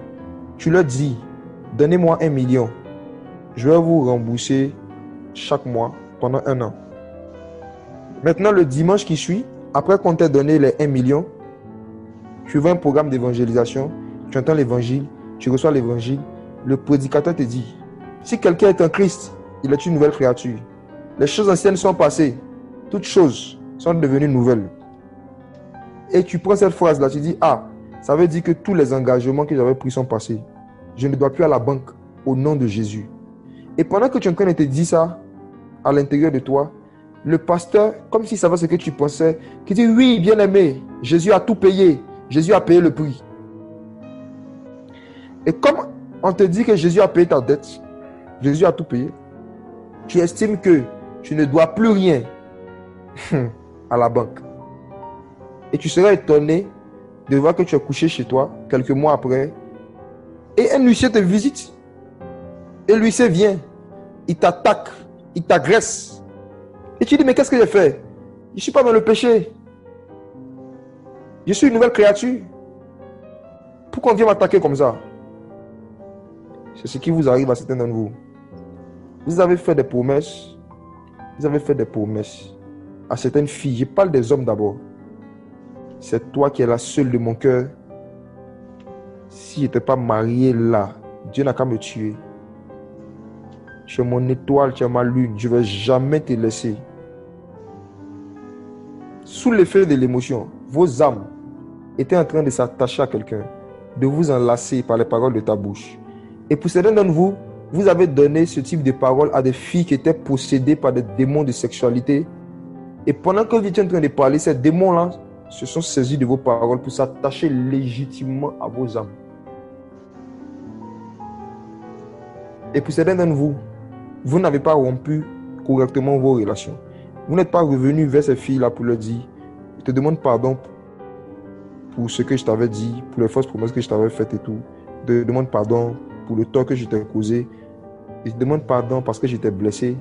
tu leur dis, donnez-moi 1 million, je vais vous rembourser chaque mois pendant 1 an. Maintenant, le dimanche qui suit, après qu'on t'ait donné les 1 million, tu vois un programme d'évangélisation, tu entends l'évangile, tu reçois l'évangile, le prédicateur te dit, si quelqu'un est en Christ, il est une nouvelle créature. Les choses anciennes sont passées, toutes choses sont devenues nouvelles. Et tu prends cette phrase-là, tu dis, ah, ça veut dire que tous les engagements que j'avais pris sont passés. Je ne dois plus à la banque au nom de Jésus. Et pendant que tu es en train de te dire ça, à l'intérieur de toi, le pasteur, comme s'il savait ce que tu pensais, qui dit, oui, bien-aimé, Jésus a tout payé. Jésus a payé le prix. Et comme on te dit que Jésus a payé ta dette, Jésus a tout payé, tu estimes que tu ne dois plus rien à la banque. Et tu seras étonné de voir que tu es couché chez toi quelques mois après et un huissier te visite. Et l'huissier vient, il t'attaque, il t'agresse. Et tu dis, mais qu'est-ce que j'ai fait? Je ne suis pas dans le péché. Je suis une nouvelle créature. Pourquoi on vient m'attaquer comme ça? C'est ce qui vous arrive à certains d'entre vous. Vous avez fait des promesses. Vous avez fait des promesses à certaines filles. Je parle des hommes d'abord. C'est toi qui es la seule de mon cœur. Si je n'étais pas marié là, Dieu n'a qu'à me tuer. Tu es mon étoile, tu es ma lune. Je ne vais jamais te laisser. Sous l'effet de l'émotion, vos âmes étaient en train de s'attacher à quelqu'un, de vous enlacer par les paroles de ta bouche. Et pour certains d'entre vous, vous avez donné ce type de paroles à des filles qui étaient possédées par des démons de sexualité. Et pendant que vous étiez en train de parler, ces démons-là se sont saisis de vos paroles pour s'attacher légitimement à vos âmes. Et pour certains d'entre vous, vous n'avez pas rompu correctement vos relations. Vous n'êtes pas revenu vers ces filles-là pour leur dire, je te demande pardon pour ce que je t'avais dit, pour les fausses promesses que je t'avais faites et tout. Je te demande pardon pour le tort que je t'ai causé. Je te demande pardon parce que je t'ai blessé.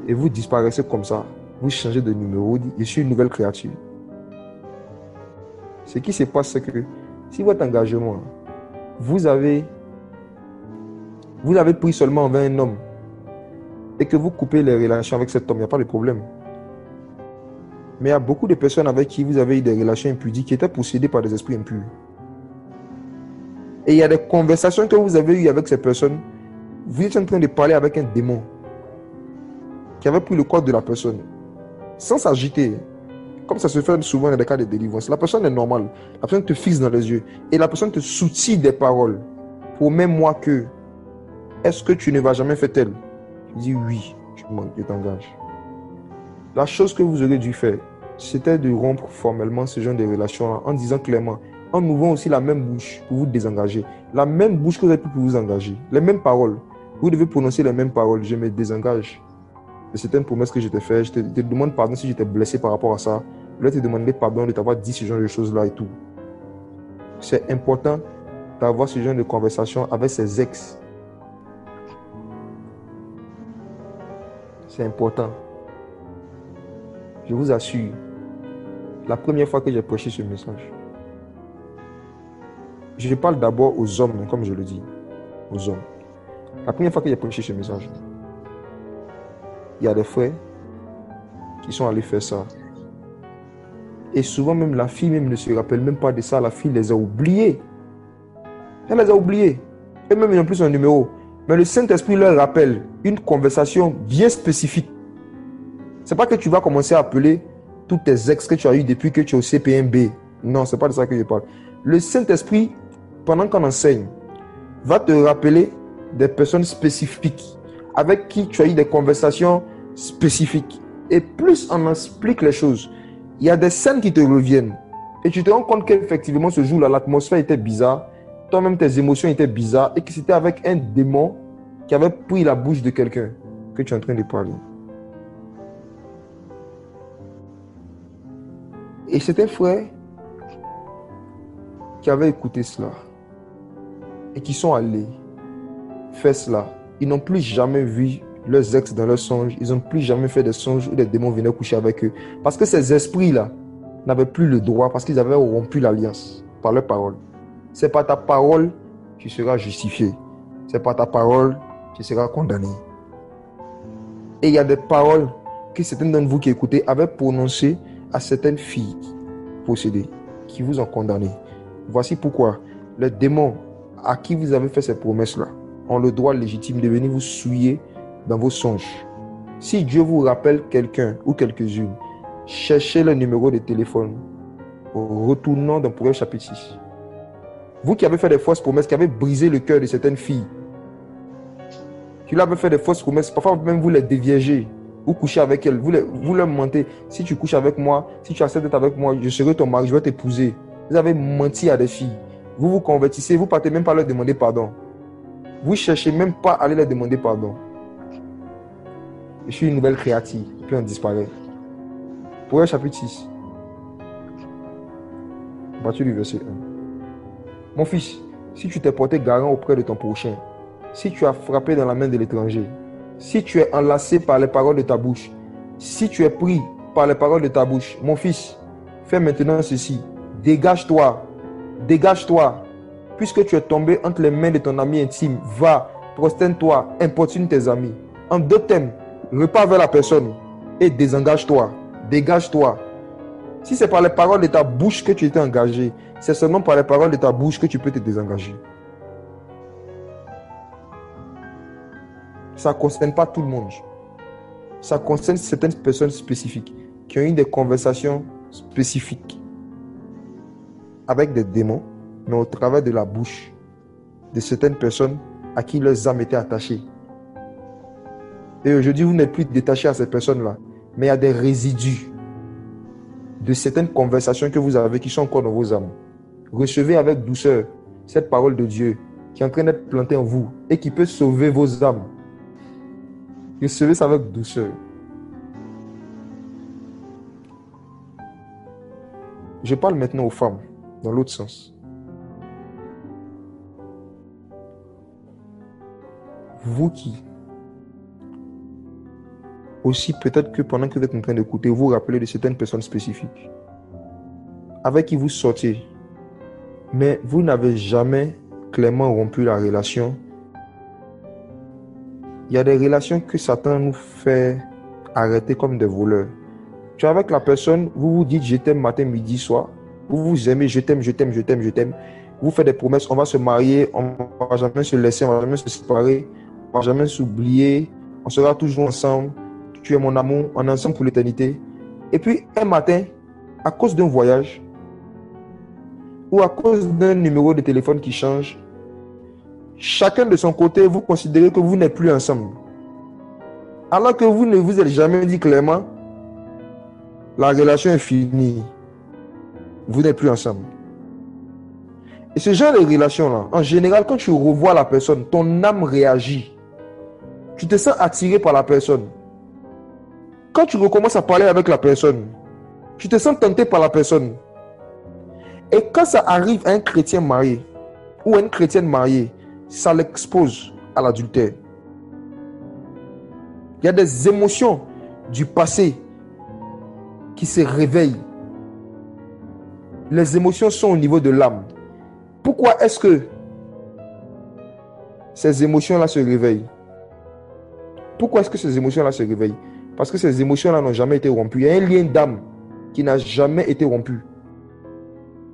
Et vous disparaissez comme ça. Vous changez de numéro. Je suis une nouvelle créature. Ce qui se passe, c'est que si votre engagement, vous avez pris seulement envers un homme et que vous coupez les relations avec cet homme, il n'y a pas de problème. Mais il y a beaucoup de personnes avec qui vous avez eu des relations impudiques qui étaient possédées par des esprits impurs. Et il y a des conversations que vous avez eues avec ces personnes. Vous êtes en train de parler avec un démon qui avait pris le corps de la personne sans s'agiter. Comme ça se fait souvent dans des cas de délivrance. La personne est normale. La personne te fixe dans les yeux. Et la personne te soutient des paroles. Promets-moi que, est-ce que tu ne vas jamais faire tel? Tu dis oui, je t'engage. La chose que vous aurez dû faire, c'était de rompre formellement ce genre de relation en disant clairement, en ouvrant aussi la même bouche pour vous désengager. La même bouche que vous avez pu pour vous engager. Les mêmes paroles. Vous devez prononcer les mêmes paroles. Je me désengage. C'était une promesse que je t'ai faite. Je te demande pardon si j'étais blessé par rapport à ça. Je vais te demander pardon de t'avoir dit ce genre de choses-là et tout. C'est important d'avoir ce genre de conversation avec ses ex. C'est important. Je vous assure, la première fois que j'ai prêché ce message, je parle d'abord aux hommes, comme je le dis, aux hommes. La première fois que j'ai prêché ce message, il y a des frères qui sont allés faire ça. Et souvent même la fille même ne se rappelle même pas de ça. La fille les a oubliés. Elle les a oubliés. Et même ils n'ont plus son numéro. Mais le Saint-Esprit leur rappelle une conversation bien spécifique. C'est pas que tu vas commencer à appeler tous tes ex que tu as eu depuis que tu es au CPMB. Non, c'est pas de ça que je parle. Le Saint-Esprit, pendant qu'on enseigne, va te rappeler des personnes spécifiques avec qui tu as eu des conversations spécifiques. Et plus on explique les choses, il y a des scènes qui te reviennent. Et tu te rends compte qu'effectivement, ce jour-là, l'atmosphère était bizarre. Toi-même, tes émotions étaient bizarres. Et que c'était avec un démon qui avait pris la bouche de quelqu'un que tu es en train de parler. Et c'est un frère qui avait écouté cela. Et qui sont allés faire cela. Ils n'ont plus jamais vu leurs ex dans leurs songes. Ils n'ont plus jamais fait des songes où des démons venaient coucher avec eux. Parce que ces esprits-là n'avaient plus le droit, parce qu'ils avaient rompu l'alliance par leurs paroles. C'est par ta parole que tu seras justifié. C'est par ta parole que tu seras condamné. Et il y a des paroles que certains d'entre vous qui écoutez avaient prononcées à certaines filles possédées, qui vous ont condamné. Voici pourquoi les démons à qui vous avez fait ces promesses-là ont le droit légitime de venir vous souiller dans vos songes. Si Dieu vous rappelle quelqu'un ou quelques-unes, cherchez le numéro de téléphone. Retournons dans Proverbe chapitre 6. Vous qui avez fait des fausses promesses, qui avez brisé le cœur de certaines filles, qui leur avez fait des fausses promesses, parfois même vous les déviergez, vous couchez avec elles, vous leur mentez. Si tu couches avec moi, si tu acceptes d'être avec moi, je serai ton mari, je vais t'épouser. Vous avez menti à des filles. Vous vous convertissez, vous partez même pas leur demander pardon. Vous cherchez même pas à aller leur demander pardon. Je suis une nouvelle créature, puis on disparaît. Proverbe chapitre 6. À partir du verset 1. Mon fils, si tu t'es porté garant auprès de ton prochain, si tu as frappé dans la main de l'étranger, si tu es enlacé par les paroles de ta bouche, Si tu es pris par les paroles de ta bouche, mon fils, fais maintenant ceci. Dégage-toi. Dégage-toi. Puisque tu es tombé entre les mains de ton ami intime, va, prosterne-toi, importune tes amis. En 2 thèmes, repars vers la personne et désengage-toi. Dégage-toi. Si c'est par les paroles de ta bouche que tu étais engagé, c'est seulement par les paroles de ta bouche que tu peux te désengager. Ça ne concerne pas tout le monde. Ça concerne certaines personnes spécifiques qui ont eu des conversations spécifiques avec des démons, mais au travers de la bouche de certaines personnes à qui leurs âmes étaient attachées. Et aujourd'hui, vous n'êtes plus détaché à ces personnes-là, mais il y a des résidus de certaines conversations que vous avez qui sont encore dans vos âmes. Recevez avec douceur cette parole de Dieu qui est en train d'être plantée en vous et qui peut sauver vos âmes. Recevez ça avec douceur. Je parle maintenant aux femmes, dans l'autre sens. Vous qui, aussi peut-être que pendant que vous êtes en train d'écouter, vous vous rappelez de certaines personnes spécifiques avec qui vous sortez, mais vous n'avez jamais clairement rompu la relation. Il y a des relations que Satan nous fait arrêter comme des voleurs. Tu es avec la personne, vous vous dites je t'aime matin, midi, soir. Vous vous aimez, je t'aime, je t'aime, je t'aime, je t'aime. Vous faites des promesses, on va se marier, on ne va jamais se laisser, on ne va jamais se séparer, on ne va jamais s'oublier, on sera toujours ensemble. Tu es mon amour, on est ensemble pour l'éternité. Et puis un matin, à cause d'un voyage ou à cause d'un numéro de téléphone qui change, chacun de son côté, vous considérez que vous n'êtes plus ensemble. Alors que vous ne vous êtes jamais dit clairement, la relation est finie. Vous n'êtes plus ensemble. Et ce genre de relation-là, en général, quand tu revois la personne, ton âme réagit. Tu te sens attiré par la personne. Quand tu recommences à parler avec la personne, tu te sens tenté par la personne. Et quand ça arrive à un chrétien marié ou à une chrétienne mariée, ça l'expose à l'adultère. Il y a des émotions du passé qui se réveillent. Les émotions sont au niveau de l'âme. Pourquoi est-ce que ces émotions-là se réveillent? Pourquoi est-ce que ces émotions-là se réveillent? Parce que ces émotions-là n'ont jamais été rompues. Il y a un lien d'âme qui n'a jamais été rompu.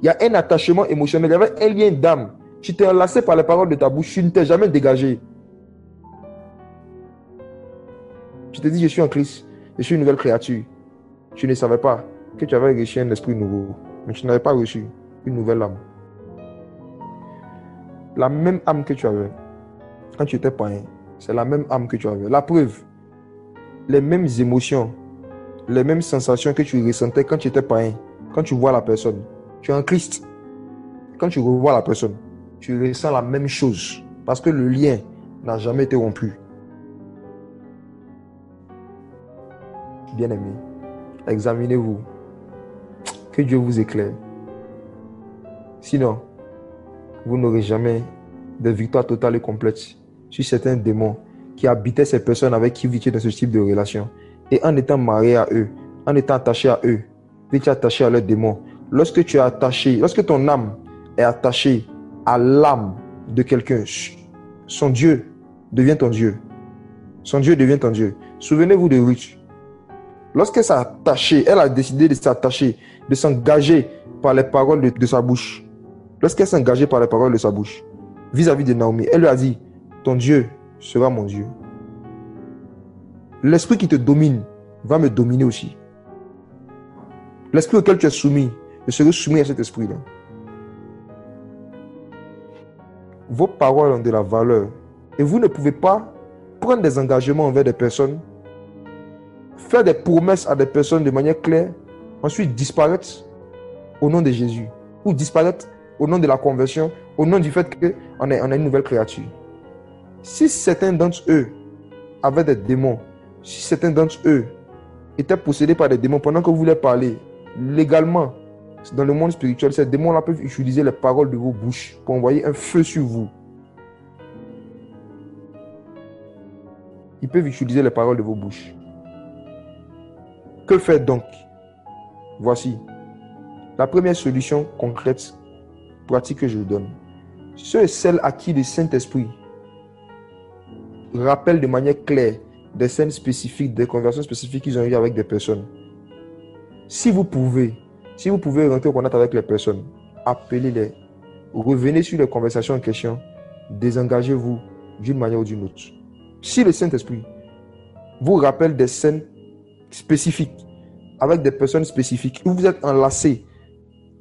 Il y a un attachement émotionnel. Il y avait un lien d'âme. Tu t'es enlacé par les paroles de ta bouche. Tu ne t'es jamais dégagé. Tu te dis, je suis en Christ. Je suis une nouvelle créature. Tu ne savais pas que tu avais reçu un esprit nouveau. Mais tu n'avais pas reçu une nouvelle âme. La même âme que tu avais quand tu étais païen, c'est la même âme que tu avais. La preuve, les mêmes émotions, les mêmes sensations que tu ressentais quand tu étais païen, quand tu vois la personne. Tu es en Christ. Quand tu revois la personne, tu ressens la même chose. Parce que le lien n'a jamais été rompu. Bien-aimés, examinez-vous. Que Dieu vous éclaire. Sinon, vous n'aurez jamais de victoire totale et complète sur certains démons qui habitaient ces personnes avec qui vous étiez dans ce type de relation. Et en étant marié à eux, en étant attaché à eux, vous étiez attaché à leurs démons. Lorsque tu es attaché, lorsque ton âme est attachée à l'âme de quelqu'un, son Dieu devient ton Dieu. Son Dieu devient ton Dieu. Souvenez-vous de Ruth. Lorsqu'elle s'est attachée, elle a décidé de s'attacher, de s'engager par les paroles de sa bouche. Lorsqu'elle s'est engagée par les paroles de sa bouche, vis-à-vis de Naomi, elle lui a dit, ton Dieu sera mon Dieu. L'esprit qui te domine va me dominer aussi. L'esprit auquel tu es soumis, je serai soumis à cet esprit-là. Vos paroles ont de la valeur. Et vous ne pouvez pas prendre des engagements envers des personnes, faire des promesses à des personnes de manière claire, ensuite disparaître au nom de Jésus, ou disparaître au nom de la conversion, au nom du fait qu'on est une nouvelle créature. Si certains d'entre eux avaient des démons, si certains d'entre eux étaient possédés par des démons pendant que vous leur parlez, légalement, dans le monde spirituel, ces démons-là peuvent utiliser les paroles de vos bouches pour envoyer un feu sur vous. Ils peuvent utiliser les paroles de vos bouches. Que faire donc? Voici la première solution concrète, pratique que je vous donne. Ceux et celles à qui le Saint-Esprit rappelle de manière claire des scènes spécifiques, des conversations spécifiques qu'ils ont eues avec des personnes. Si vous pouvez rentrer en contact avec les personnes, appelez-les, revenez sur les conversations en question, désengagez-vous d'une manière ou d'une autre. Si le Saint-Esprit vous rappelle des scènes spécifiques, avec des personnes spécifiques, où vous êtes enlacés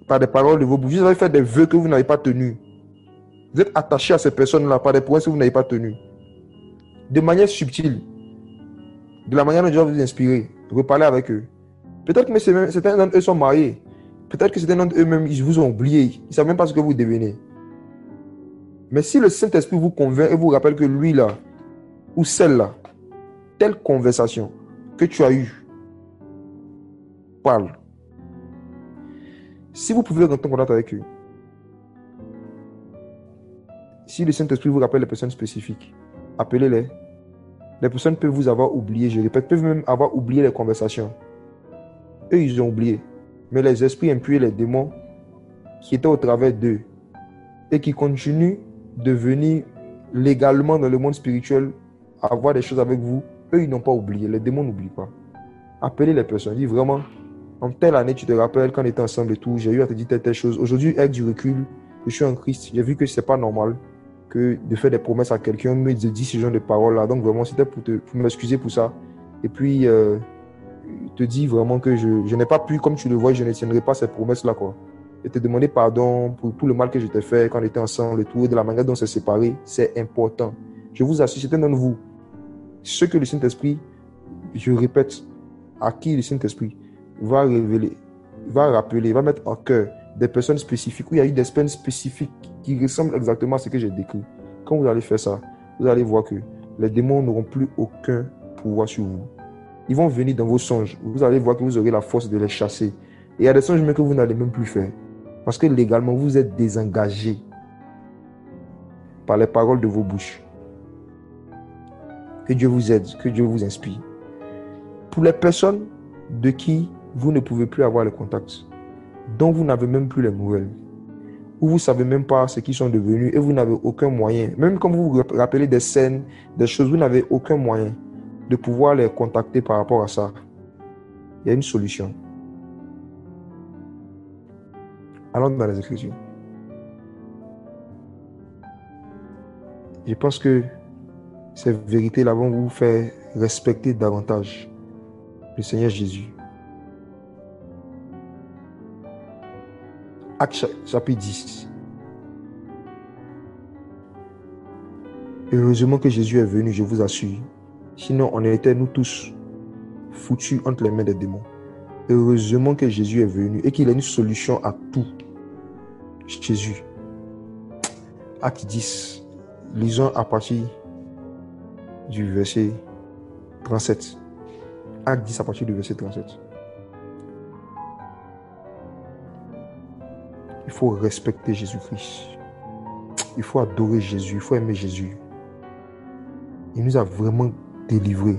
par des paroles de vos bouches, vous avez fait des vœux que vous n'avez pas tenus, vous êtes attaché à ces personnes-là par des promesses que vous n'avez pas tenues, de manière subtile, de la manière dont Dieu va vous inspirer, reparlez avec eux. Peut-être que certains d'entre eux sont mariés. Peut-être que certains d'entre eux-mêmes, ils vous ont oublié. Ils ne savent même pas ce que vous devenez. Mais si le Saint-Esprit vous convainc et vous rappelle que lui là, ou celle-là, telle conversation que tu as eue, parle. Si vous pouvez rentrer en contact avec eux, si le Saint-Esprit vous rappelle les personnes spécifiques, appelez-les. Les personnes peuvent vous avoir oublié, je répète, peuvent même avoir oublié les conversations. Eux, ils ont oublié. Mais les esprits impurs et les démons qui étaient au travers d'eux et qui continuent de venir légalement dans le monde spirituel avoir des choses avec vous, eux, ils n'ont pas oublié. Les démons n'oublient pas. Appelez les personnes. Dis vraiment, en telle année, tu te rappelles, quand on était ensemble et tout, j'ai eu à te dire telle chose. Aujourd'hui, avec du recul, je suis en Christ. J'ai vu que ce n'est pas normal que de faire des promesses à quelqu'un, me dire ce genre de paroles-là. Donc vraiment, c'était pour m'excuser pour ça. Et puis, te dis vraiment que je n'ai pas pu, comme tu le vois, je ne tiendrai pas ces promesses-là, quoi. Et te demander pardon pour tout le mal que je t'ai fait quand on était ensemble et tout, et de la manière dont on s'est séparés, c'est important. Je vous assure, c'est un de vous. Ce que le Saint-Esprit, je répète, à qui le Saint-Esprit va révéler, va rappeler, va mettre en cœur des personnes spécifiques, où il y a eu des personnes spécifiques qui ressemblent exactement à ce que j'ai décrit. Quand vous allez faire ça, vous allez voir que les démons n'auront plus aucun pouvoir sur vous. Ils vont venir dans vos songes. Vous allez voir que vous aurez la force de les chasser. Et il y a des songes même que vous n'allez même plus faire. Parce que légalement, vous êtes désengagé par les paroles de vos bouches. Que Dieu vous aide, que Dieu vous inspire. Pour les personnes de qui vous ne pouvez plus avoir le contact, dont vous n'avez même plus les nouvelles, où vous ne savez même pas ce qu'ils sont devenus et vous n'avez aucun moyen, même quand vous vous rappelez des scènes, des choses, vous n'avez aucun moyen de pouvoir les contacter par rapport à ça. Il y a une solution. Allons dans les Écritures. Je pense que ces vérités-là vont vous faire respecter davantage le Seigneur Jésus. Actes chapitre 10. Heureusement que Jésus est venu, je vous assure. Sinon, on était nous tous foutus entre les mains des démons. Heureusement que Jésus est venu et qu'il a une solution à tout. Jésus. Acte 10. Lisons à partir du verset 37. Acte 10 à partir du verset 37. Il faut respecter Jésus-Christ. Il faut adorer Jésus. Il faut aimer Jésus. Il nous a vraiment délivrés.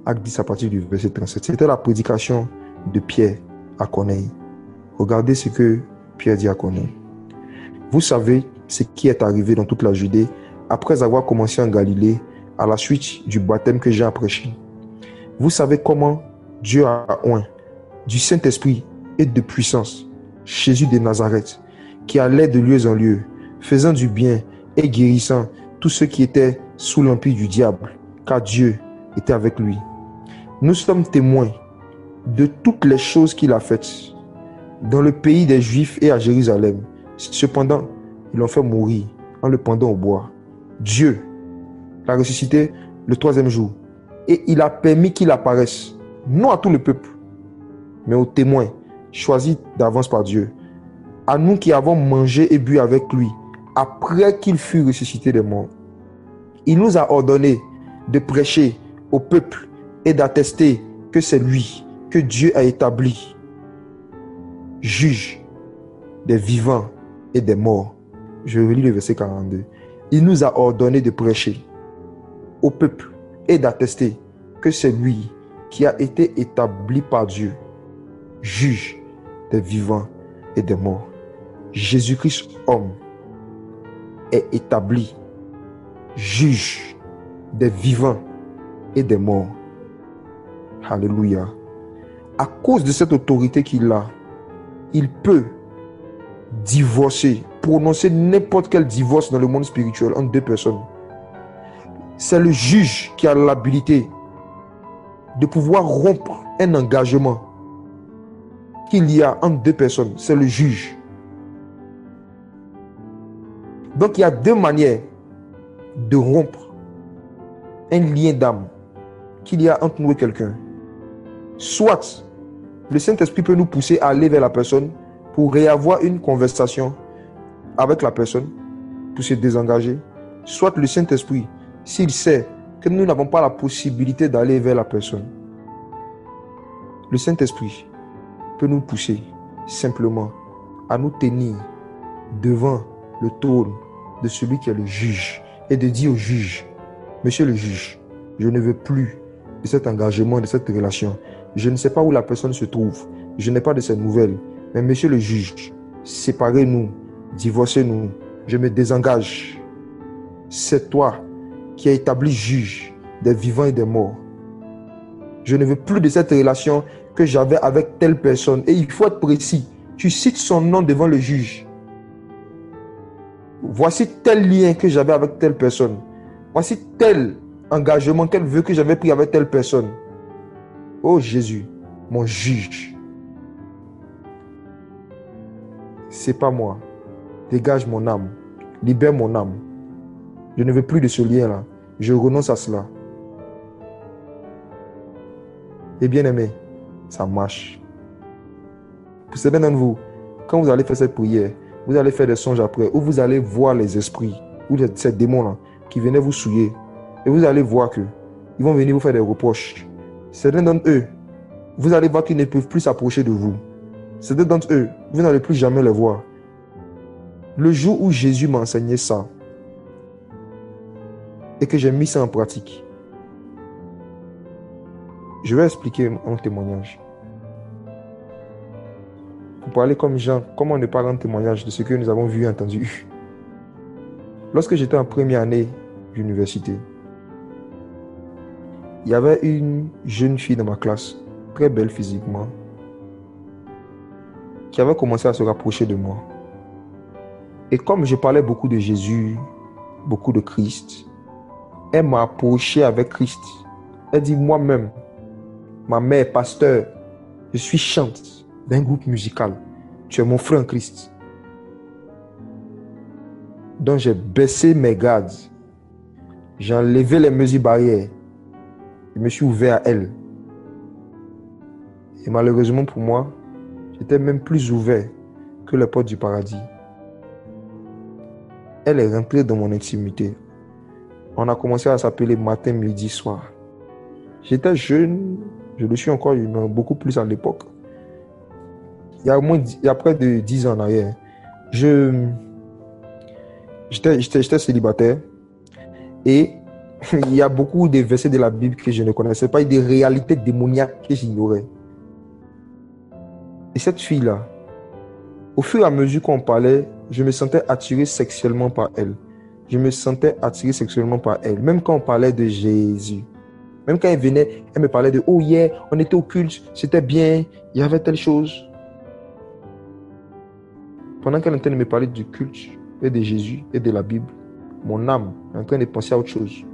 Acte 10 à partir du verset 37. C'était la prédication de Pierre à Corneille. Regardez ce que Pierre dit à Corneille. Vous savez ce qui est arrivé dans toute la Judée après avoir commencé en Galilée à la suite du baptême que Jean a prêché. Vous savez comment Dieu a oint du Saint-Esprit et de puissance Jésus de Nazareth, qui allait de lieu en lieu, faisant du bien et guérissant tous ceux qui étaient sous l'empire du diable, car Dieu était avec lui. Nous sommes témoins de toutes les choses qu'il a faites dans le pays des Juifs et à Jérusalem. Cependant, ils l'ont fait mourir en le pendant au bois. Dieu l'a ressuscité le 3e jour et il a permis qu'il apparaisse, non à tout le peuple, mais aux témoins choisis d'avance par Dieu, à nous qui avons mangé et bu avec lui après qu'il fut ressuscité des morts. Il nous a ordonné de prêcher au peuple et d'attester que c'est lui que Dieu a établi juge des vivants et des morts. Je relis le verset 42. Il nous a ordonné de prêcher au peuple et d'attester que c'est lui qui a été établi par Dieu, juge des vivants et des morts. Jésus-Christ, homme, est établi, juge des vivants et des morts. Alléluia. À cause de cette autorité qu'il a, il peut divorcer, prononcer n'importe quel divorce dans le monde spirituel entre deux personnes. C'est le juge qui a l'habilité de pouvoir rompre un engagement qu'il y a entre deux personnes. C'est le juge. Donc il y a deux manières de rompre un lien d'âme qu'il y a entre nous et quelqu'un. Soit le Saint-Esprit peut nous pousser à aller vers la personne pour réavoir une conversation avec la personne, pour se désengager. Soit le Saint-Esprit, s'il sait que nous n'avons pas la possibilité d'aller vers la personne, le Saint-Esprit peut nous pousser simplement à nous tenir devant le trône de celui qui est le juge et de dire au juge: Monsieur le juge, je ne veux plus de cet engagement, de cette relation. Je ne sais pas où la personne se trouve. Je n'ai pas de ses nouvelles. Mais monsieur le juge, séparez-nous, divorcez-nous. Je me désengage. C'est toi qui as établi juge des vivants et des morts. Je ne veux plus de cette relation que j'avais avec telle personne. Et il faut être précis. Tu cites son nom devant le juge. Voici tel lien que j'avais avec telle personne. Voici tel engagement qu'elle veut que j'avais pris avec telle personne. Oh Jésus, mon juge. C'est pas moi. Dégage mon âme. Libère mon âme. Je ne veux plus de ce lien-là. Je renonce à cela. Et bien aimé, ça marche. Pour certains d'entre vous, quand vous allez faire cette prière, vous allez faire des songes après, où vous allez voir les esprits, ou ces démons-là, qui venaient vous souiller. Et vous allez voir que ils vont venir vous faire des reproches. Certains d'entre eux, vous allez voir qu'ils ne peuvent plus s'approcher de vous. Certains d'entre eux, vous n'allez plus jamais les voir. Le jour où Jésus m'a enseigné ça, et que j'ai mis ça en pratique, je vais expliquer un témoignage. Pour parler comme Jean, comment ne pas rendre témoignage de ce que nous avons vu et entendu. Lorsque j'étais en première année d'université, il y avait une jeune fille dans ma classe, très belle physiquement, qui avait commencé à se rapprocher de moi. Et comme je parlais beaucoup de Jésus, beaucoup de Christ, elle m'a approché avec Christ. Elle dit: moi-même, ma mère est pasteur, je suis chante d'un groupe musical. Tu es mon frère en Christ. Donc j'ai baissé mes gardes. J'ai enlevé les mesures barrières. Je me suis ouvert à elle. Et malheureusement pour moi, j'étais même plus ouvert que les portes du paradis. Elle est rentrée dans mon intimité. On a commencé à s'appeler matin, midi, soir. J'étais jeune, je le suis encore, mais beaucoup plus à l'époque. Il y a près de 10 ans en arrière, j'étais célibataire et il y a beaucoup de versets de la Bible que je ne connaissais pas et des réalités démoniaques que j'ignorais. Et cette fille-là, au fur et à mesure qu'on parlait, je me sentais attiré sexuellement par elle. Je me sentais attiré sexuellement par elle, même quand on parlait de Jésus. Même quand elle venait, elle me parlait de: oh yeah, on était au culte, c'était bien, il y avait telle chose. Pendant qu'elle est en train de me parler du culte et de Jésus et de la Bible, mon âme est en train de penser à autre chose.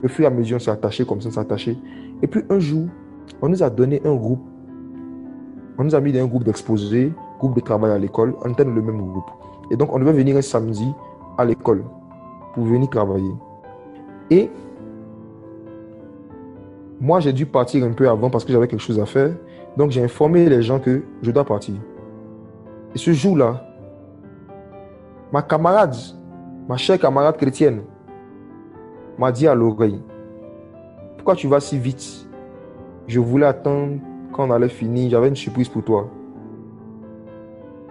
Au fur et à mesure, on s'est attaché comme ça, on s'est attaché. Et puis un jour, on nous a donné un groupe. On nous a mis dans un groupe d'exposés, groupe de travail à l'école. On était dans le même groupe. Et donc, on devait venir un samedi à l'école pour venir travailler. Et moi, j'ai dû partir un peu avant parce que j'avais quelque chose à faire. Donc, j'ai informé les gens que je dois partir. Et ce jour-là, ma camarade, ma chère camarade chrétienne, m'a dit à l'oreille: pourquoi tu vas si vite? Je voulais attendre quand on allait finir, j'avais une surprise pour toi.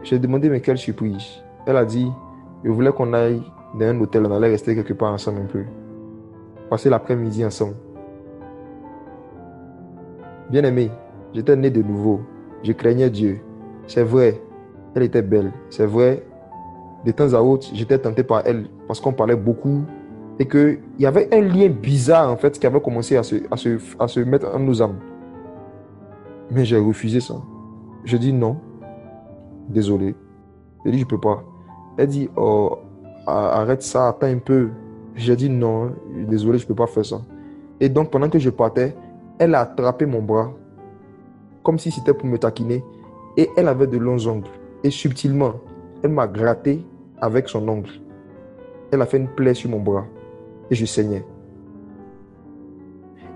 J'ai demandé: mais quelle surprise? Elle a dit: je voulais qu'on aille dans un hôtel, on allait rester quelque part ensemble un peu. Passer l'après-midi ensemble. Bien-aimé, j'étais né de nouveau. Je craignais Dieu. C'est vrai, elle était belle. C'est vrai, de temps à autre, j'étais tenté par elle parce qu'on parlait beaucoup et qu'il y avait un lien bizarre en fait qui avait commencé à se mettre en nos âmes. Mais j'ai refusé ça. Je dis non, désolé. Je dis je peux pas. Elle dit oh, arrête ça, attends un peu. J'ai dit non, désolé, je peux pas faire ça. Et donc pendant que je partais, elle a attrapé mon bras comme si c'était pour me taquiner et elle avait de longs ongles. Et subtilement, elle m'a gratté avec son ongle. Elle a fait une plaie sur mon bras et je saignais.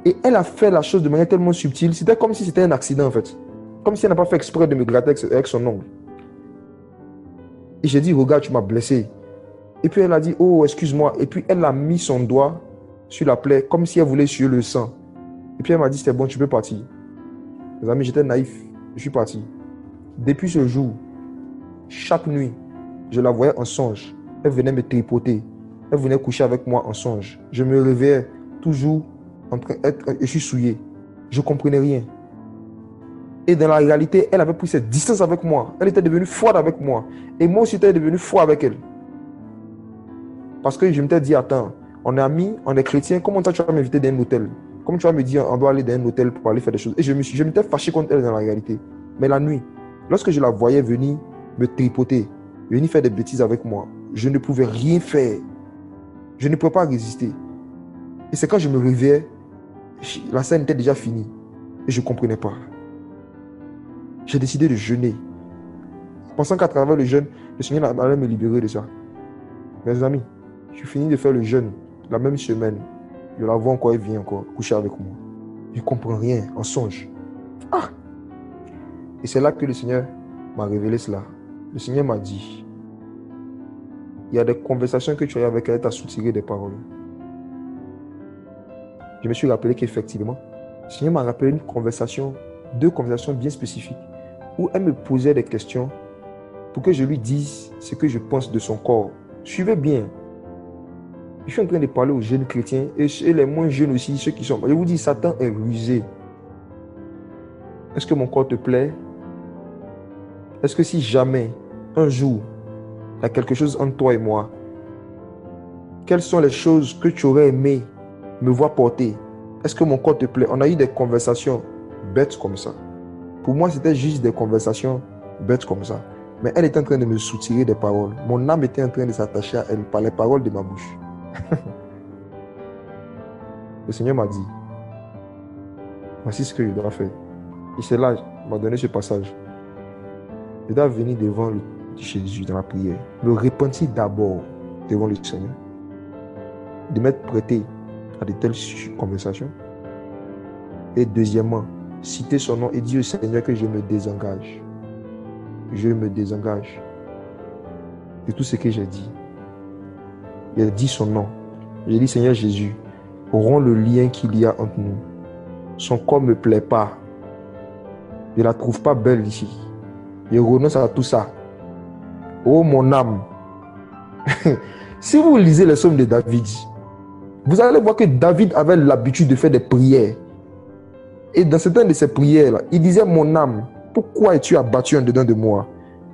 Et elle a fait la chose de manière tellement subtile, c'était comme si c'était un accident en fait. Comme si elle n'a pas fait exprès de me gratter avec son ongle. Et j'ai dit, regarde, tu m'as blessé. Et puis elle a dit, oh, excuse-moi. Et puis elle a mis son doigt sur la plaie comme si elle voulait essuyer le sang. Et puis elle m'a dit, c'est bon, tu peux partir. Mes amis, j'étais naïf. Je suis parti. Depuis ce jour, chaque nuit, je la voyais en songe. Elle venait me tripoter. Elle venait coucher avec moi en songe. Je me réveillais toujours en train d'être... Je suis souillé. Je ne comprenais rien. Et dans la réalité, elle avait pris cette distance avec moi. Elle était devenue froide avec moi. Et moi aussi, j'étais devenu froid avec elle. Parce que je m'étais dit, attends, on est amis, on est chrétiens. Comment toi, tu vas m'inviter dans un hôtel? Comment tu vas me dire, on doit aller dans un hôtel pour aller faire des choses? Et je m'étais fâché contre elle dans la réalité. Mais la nuit, lorsque je la voyais venir me tripoter, venir faire des bêtises avec moi, je ne pouvais rien faire. Je ne pouvais pas résister. Et c'est quand je me réveillais, la scène était déjà finie. Et je ne comprenais pas. J'ai décidé de jeûner. Pensant qu'à travers le jeûne, le Seigneur allait me libérer de ça. Mes amis, je suis fini de faire le jeûne la même semaine. Je la vois encore, elle vient encore coucher avec moi. Je ne comprends rien, en songe. Ah! Et c'est là que le Seigneur m'a révélé cela. Le Seigneur m'a dit, il y a des conversations que tu as avec elle, elle t'a soutiré des paroles. Je me suis rappelé qu'effectivement, le Seigneur m'a rappelé une conversation, 2 conversations bien spécifiques, où elle me posait des questions pour que je lui dise ce que je pense de son corps. Suivez bien. Je suis en train de parler aux jeunes chrétiens et les moins jeunes aussi, ceux qui sont... Je vous dis, Satan est rusé. Est-ce que mon corps te plaît? Est-ce que si jamais, un jour, il y a quelque chose entre toi et moi, quelles sont les choses que tu aurais aimé me voir porter? Est-ce que mon corps te plaît? On a eu des conversations bêtes comme ça. Pour moi, c'était juste des conversations bêtes comme ça. Mais elle était en train de me soutirer des paroles. Mon âme était en train de s'attacher à elle par les paroles de ma bouche. Le Seigneur m'a dit, voici ce que je dois faire. Et c'est là qu'il m'a donné ce passage. Je dois venir devant Jésus dans la prière. Me repentir d'abord devant le Seigneur. De m'être prêté à de telles conversations. Et deuxièmement, citer son nom et dire au Seigneur que je me désengage. Je me désengage de tout ce que j'ai dit. J'ai dit son nom. J'ai dit, Seigneur Jésus, romps le lien qu'il y a entre nous. Son corps ne me plaît pas. Je ne la trouve pas belle ici. Je renonce à tout ça. Oh mon âme. Si vous lisez les psaumes de David, vous allez voir que David avait l'habitude de faire des prières. Et dans certaines de ses prières, il disait, mon âme, pourquoi es-tu abattu en dedans de moi?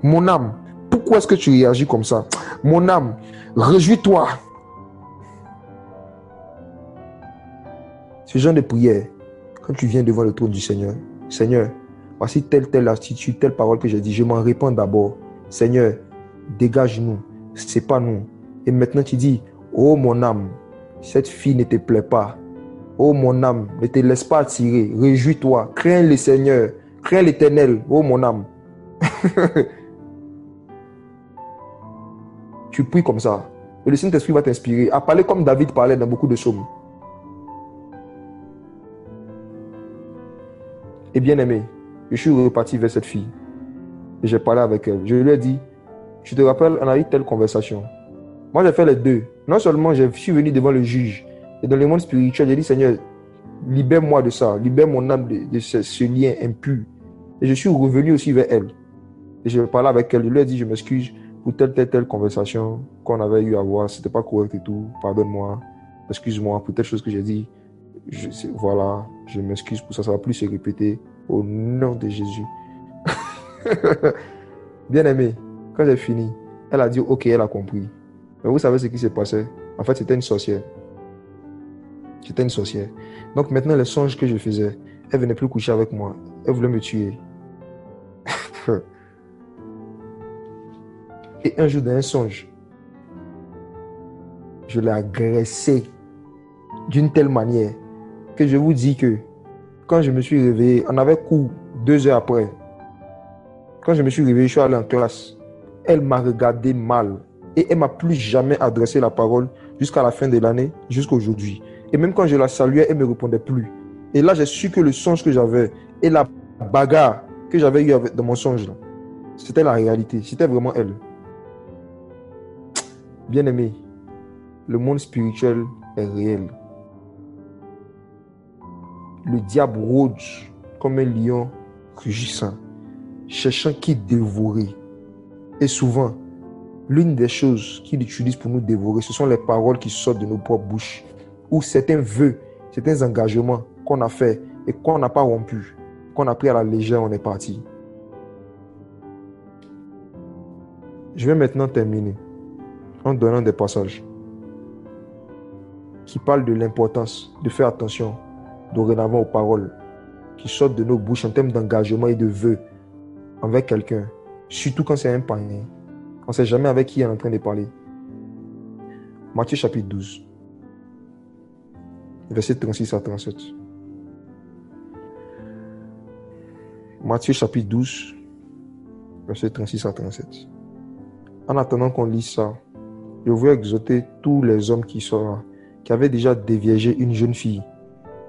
Mon âme, pourquoi est-ce que tu réagis comme ça? Mon âme, réjouis-toi. Ce genre de prière, quand tu viens devant le trône du Seigneur, Seigneur, voici telle attitude, telle parole que j'ai dit, je m'en répands d'abord. Seigneur, dégage-nous, c'est pas nous. Et maintenant tu dis, oh mon âme, cette fille ne te plaît pas. Oh mon âme, ne te laisse pas attirer, réjouis-toi, crains le Seigneur, crains l'Éternel, oh mon âme. Tu pries comme ça, et le Saint-Esprit va t'inspirer à parler comme David parlait dans beaucoup de psaumes. Et bien aimé, je suis reparti vers cette fille. Et j'ai parlé avec elle. Je lui ai dit, tu te rappelles, on a eu telle conversation. Moi, j'ai fait les deux. Non seulement je suis venu devant le juge, et dans le monde spirituel, j'ai dit, Seigneur, libère-moi de ça, libère mon âme de ce lien impur. Et je suis revenu aussi vers elle. Et je parlais avec elle. Je lui ai dit, je m'excuse pour telle conversation qu'on avait eu à voir. C'était pas correct et tout. Pardonne-moi. Excuse-moi pour telle chose que j'ai dit. Voilà, je m'excuse pour ça, ça va plus se répéter au nom de Jésus. Bien aimé, quand j'ai fini, elle a dit ok, elle a compris. Mais vous savez ce qui s'est passé? En fait, c'était une sorcière. C'était une sorcière. Donc maintenant, les songes que je faisais, elle venait plus coucher avec moi. Elle voulait me tuer. Et un jour, dans un songe, je l'ai agressée d'une telle manière que je vous dis que quand je me suis réveillé, on avait cours 2 heures après. Quand je me suis réveillé, je suis allé en classe. Elle m'a regardé mal et elle m'a plus jamais adressé la parole jusqu'à la fin de l'année, jusqu'à aujourd'hui. Et même quand je la saluais, elle ne me répondait plus. Et là, j'ai su que le songe que j'avais et la bagarre que j'avais eue dans mon songe, c'était la réalité. C'était vraiment elle. Bien aimé, le monde spirituel est réel. Le diable rôde comme un lion rugissant, cherchant qui dévorer. Et souvent, l'une des choses qu'il utilise pour nous dévorer, ce sont les paroles qui sortent de nos propres bouches, ou certains vœux, certains engagements qu'on a faits et qu'on n'a pas rompus, qu'on a pris à la légère, on est parti. Je vais maintenant terminer en donnant des passages qui parlent de l'importance de faire attention dorénavant aux paroles qui sortent de nos bouches en termes d'engagement et de vœux envers quelqu'un, surtout quand c'est un païen. On ne sait jamais avec qui il est en train de parler. Matthieu chapitre 12, versets 36 à 37. Matthieu chapitre 12, versets 36 à 37. En attendant qu'on lise ça, je veux exhorter tous les hommes qui sont là, qui avaient déjà déviégé une jeune fille,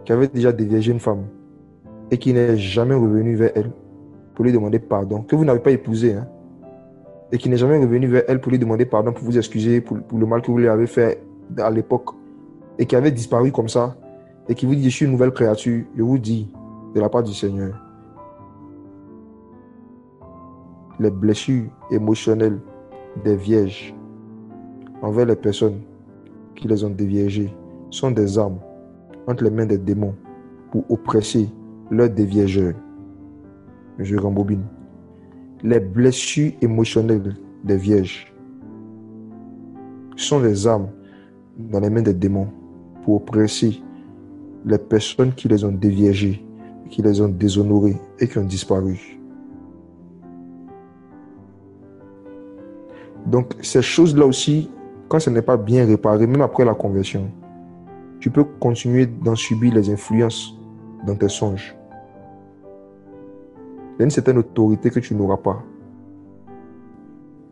qui avaient déjà déviégé une femme, et qui n'est jamais revenu vers elle pour lui demander pardon, que vous n'avez pas épousé, hein, et qui n'est jamais revenu vers elle pour lui demander pardon, pour vous excuser pour le mal que vous lui avez fait à l'époque, et qui avait disparu comme ça, et qui vous dit, je suis une nouvelle créature, je vous dis, de la part du Seigneur, les blessures émotionnelles des vierges envers les personnes qui les ont déviégées sont des armes entre les mains des démons pour oppresser leurs déviégeurs. Je rembobine. Les blessures émotionnelles des vierges sont des armes dans les mains des démons pour oppresser les personnes qui les ont déviégées, qui les ont déshonorées et qui ont disparu. Donc, ces choses-là aussi, quand ce n'est pas bien réparé, même après la conversion, tu peux continuer d'en subir les influences dans tes songes. Il y a une certaine autorité que tu n'auras pas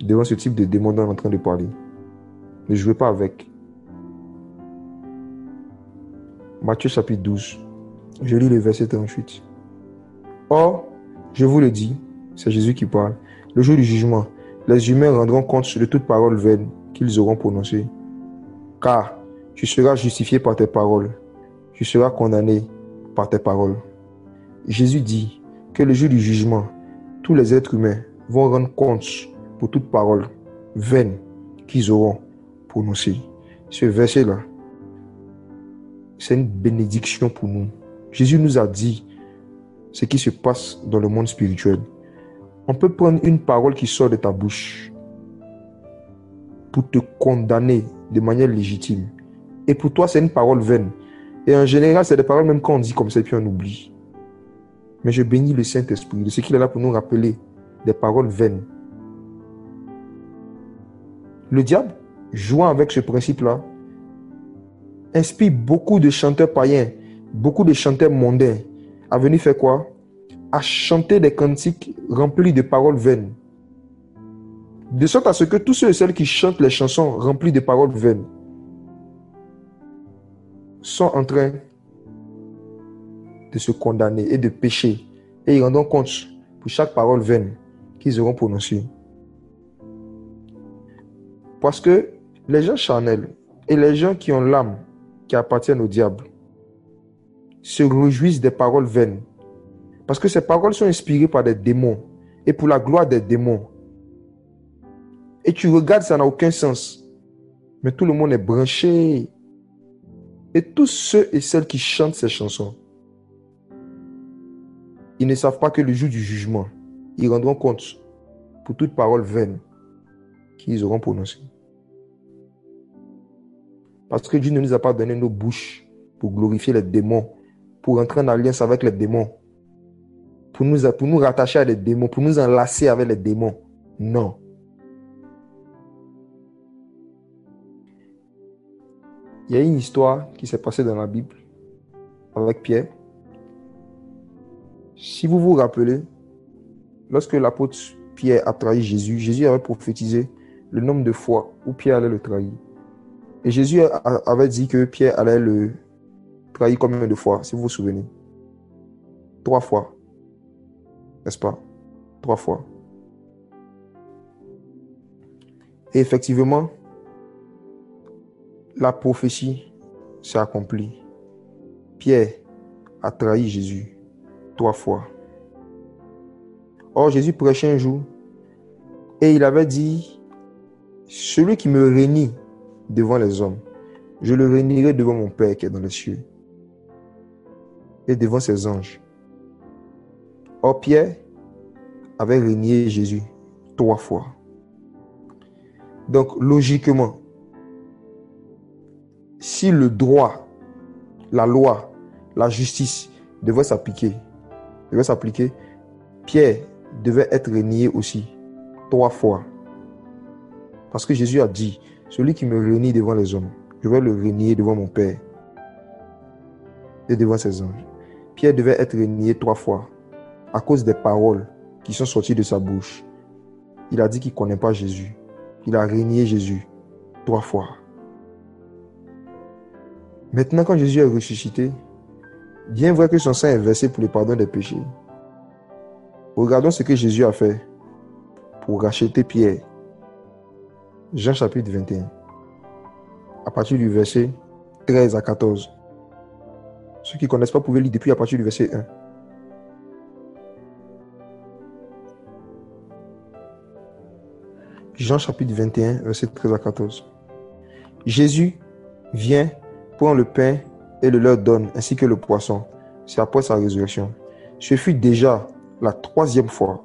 devant ce type de démon dont on est en train de parler. Ne jouez pas avec. Matthieu chapitre 12, je lis le verset 38. Or, je vous le dis, c'est Jésus qui parle, le jour du jugement, les humains rendront compte de toute parole vaine qu'ils auront prononcée. Car tu seras justifié par tes paroles, tu seras condamné par tes paroles. Jésus dit que le jour du jugement, tous les êtres humains vont rendre compte pour toute parole vaine qu'ils auront prononcée. Ce verset-là, c'est une bénédiction pour nous. Jésus nous a dit ce qui se passe dans le monde spirituel. On peut prendre une parole qui sort de ta bouche pour te condamner de manière légitime. Et pour toi, c'est une parole vaine. Et en général, c'est des paroles même quand on dit comme ça et puis on oublie. Mais je bénis le Saint-Esprit de ce qu'il est là pour nous rappeler des paroles vaines. Le diable, jouant avec ce principe-là, inspire beaucoup de chanteurs païens, beaucoup de chanteurs mondains à venir faire quoi? À chanter des cantiques remplis de paroles vaines. De sorte à ce que tous ceux et celles qui chantent les chansons remplies de paroles vaines sont en train de se condamner et de pécher. Et ils rendront compte pour chaque parole vaine qu'ils auront prononcée. Parce que les gens charnels et les gens qui ont l'âme qui appartiennent au diable se réjouissent des paroles vaines. Parce que ces paroles sont inspirées par des démons et pour la gloire des démons. Et tu regardes, ça n'a aucun sens. Mais tout le monde est branché. Et tous ceux et celles qui chantent ces chansons, ils ne savent pas que le jour du jugement, ils rendront compte pour toute parole vaine qu'ils auront prononcée. Parce que Dieu ne nous a pas donné nos bouches pour glorifier les démons, pour entrer en alliance avec les démons, pour nous rattacher à des démons, pour nous enlacer avec les démons. Non. Il y a une histoire qui s'est passée dans la Bible avec Pierre. Si vous vous rappelez, lorsque l'apôtre Pierre a trahi Jésus, Jésus avait prophétisé le nombre de fois où Pierre allait le trahir. Et Jésus avait dit que Pierre allait le trahir combien de fois, si vous vous souvenez? 3 fois. N'est-ce pas? 3 fois. Et effectivement, la prophétie s'est accomplie. Pierre a trahi Jésus 3 fois. Or, Jésus prêchait un jour et il avait dit, celui qui me renie devant les hommes, je le rénierai devant mon Père qui est dans les cieux et devant ses anges. Or, Pierre avait renié Jésus 3 fois. Donc, logiquement, si le droit, la loi, la justice devait s'appliquer, Pierre devait être renié aussi 3 fois. Parce que Jésus a dit, celui qui me renie devant les hommes, je vais le renier devant mon Père et devant ses anges. Pierre devait être renié 3 fois à cause des paroles qui sont sorties de sa bouche. Il a dit qu'il ne connaît pas Jésus. Il a renié Jésus 3 fois. Maintenant, quand Jésus est ressuscité, bien vrai que son sang est versé pour le pardon des péchés. Regardons ce que Jésus a fait pour racheter Pierre. Jean chapitre 21, à partir du verset 13 à 14. Ceux qui ne connaissent pas pouvaient lire depuis à partir du verset 1. Jean chapitre 21, verset 13 à 14. Jésus vient, prend le pain et le leur donne, ainsi que le poisson. C'est après sa résurrection. Ce fut déjà la troisième fois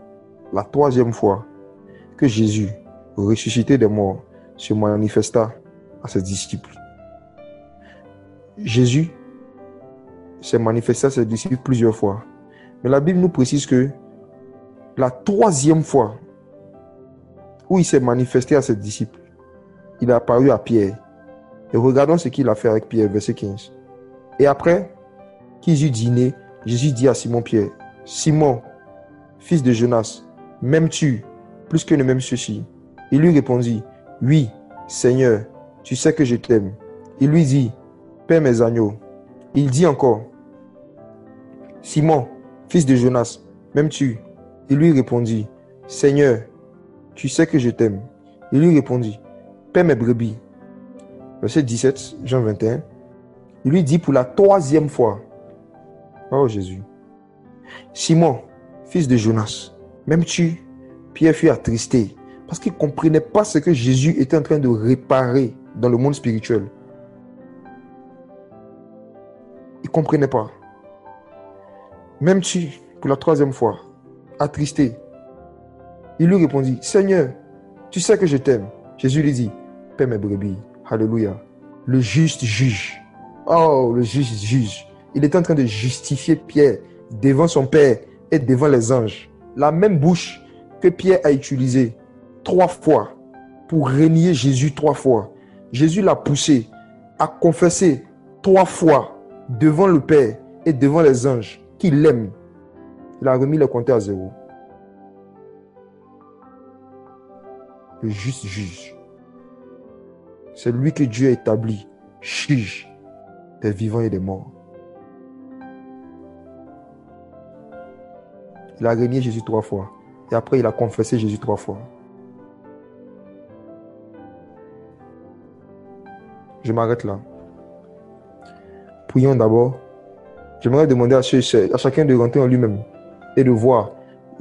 que Jésus, ressuscité des morts, se manifesta à ses disciples. Jésus s'est manifesté à ses disciples plusieurs fois. Mais la Bible nous précise que la troisième fois où il s'est manifesté à ses disciples, il a apparu à Pierre. Et regardons ce qu'il a fait avec Pierre, verset 15. Et après qu'ils eurent dîné, Jésus dit à Simon-Pierre, « Simon, fils de Jonas, m'aimes-tu plus que ne m'aiment ceux-ci » Il lui répondit, « Oui, Seigneur, tu sais que je t'aime. » Il lui dit, « Paie mes agneaux. » Il dit encore, « Simon, fils de Jonas, m'aimes-tu » Il lui répondit, « Seigneur, tu sais que je t'aime. » Il lui répondit, « Paie mes brebis. » Verset 17, Jean 21. Il lui dit pour la troisième fois, « Oh Jésus, Simon, fils de Jonas, m'aimes-tu » Pierre fut attristé parce qu'il ne comprenait pas ce que Jésus était en train de réparer dans le monde spirituel. Il ne comprenait pas. M'aimes-tu pour la troisième fois, attristé. Il lui répondit, « Seigneur, tu sais que je t'aime. » Jésus lui dit, « Paie mes brebis. » Alléluia. Le juste juge. Oh, le juste juge. Il est en train de justifier Pierre devant son Père et devant les anges. La même bouche que Pierre a utilisée 3 fois pour renier Jésus 3 fois. Jésus l'a poussé à confesser 3 fois devant le Père et devant les anges qu'il l'aime. Il a remis le compteur à 0. Le juste juge. C'est lui que Dieu a établi, juge des vivants et des morts. Il a renié Jésus 3 fois. Et après, il a confessé Jésus 3 fois. Je m'arrête là. Prions d'abord. J'aimerais demander à chacun de rentrer en lui-même et de voir.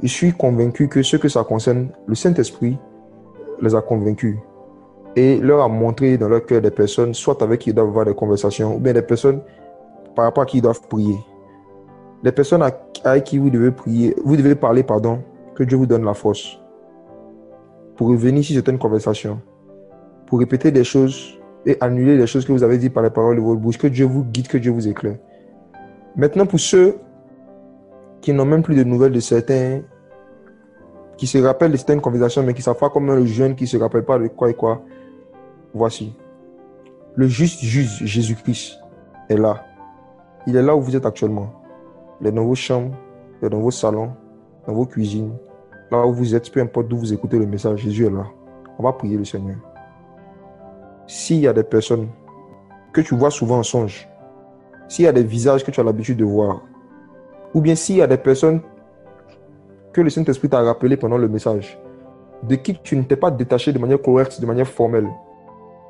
Je suis convaincu que ce que ça concerne, le Saint-Esprit les a convaincus. et leur a montré dans leur cœur des personnes, soit avec qui ils doivent avoir des conversations, ou bien des personnes par rapport à qui ils doivent prier. Les personnes avec qui vous devez prier, vous devez parler, pardon, que Dieu vous donne la force pour revenir sur certaines conversations, pour répéter des choses et annuler les choses que vous avez dites par les paroles de votre bouche, que Dieu vous guide, que Dieu vous éclaire. Maintenant, pour ceux qui n'ont même plus de nouvelles de certains, qui se rappellent de certaines conversations, mais qui ne savent pas comme le jeune qui ne se rappelle pas de quoi et quoi, voici. Le juste juge Jésus-Christ est là. Il est là où vous êtes actuellement. Il est dans vos chambres, il est dans vos salons, dans vos cuisines, là où vous êtes, peu importe d'où vous écoutez le message, Jésus est là. On va prier le Seigneur. S'il y a des personnes que tu vois souvent en songe, s'il y a des visages que tu as l'habitude de voir, ou bien s'il y a des personnes que le Saint-Esprit t'a rappelé pendant le message, de qui tu ne t'es pas détaché de manière correcte, de manière formelle,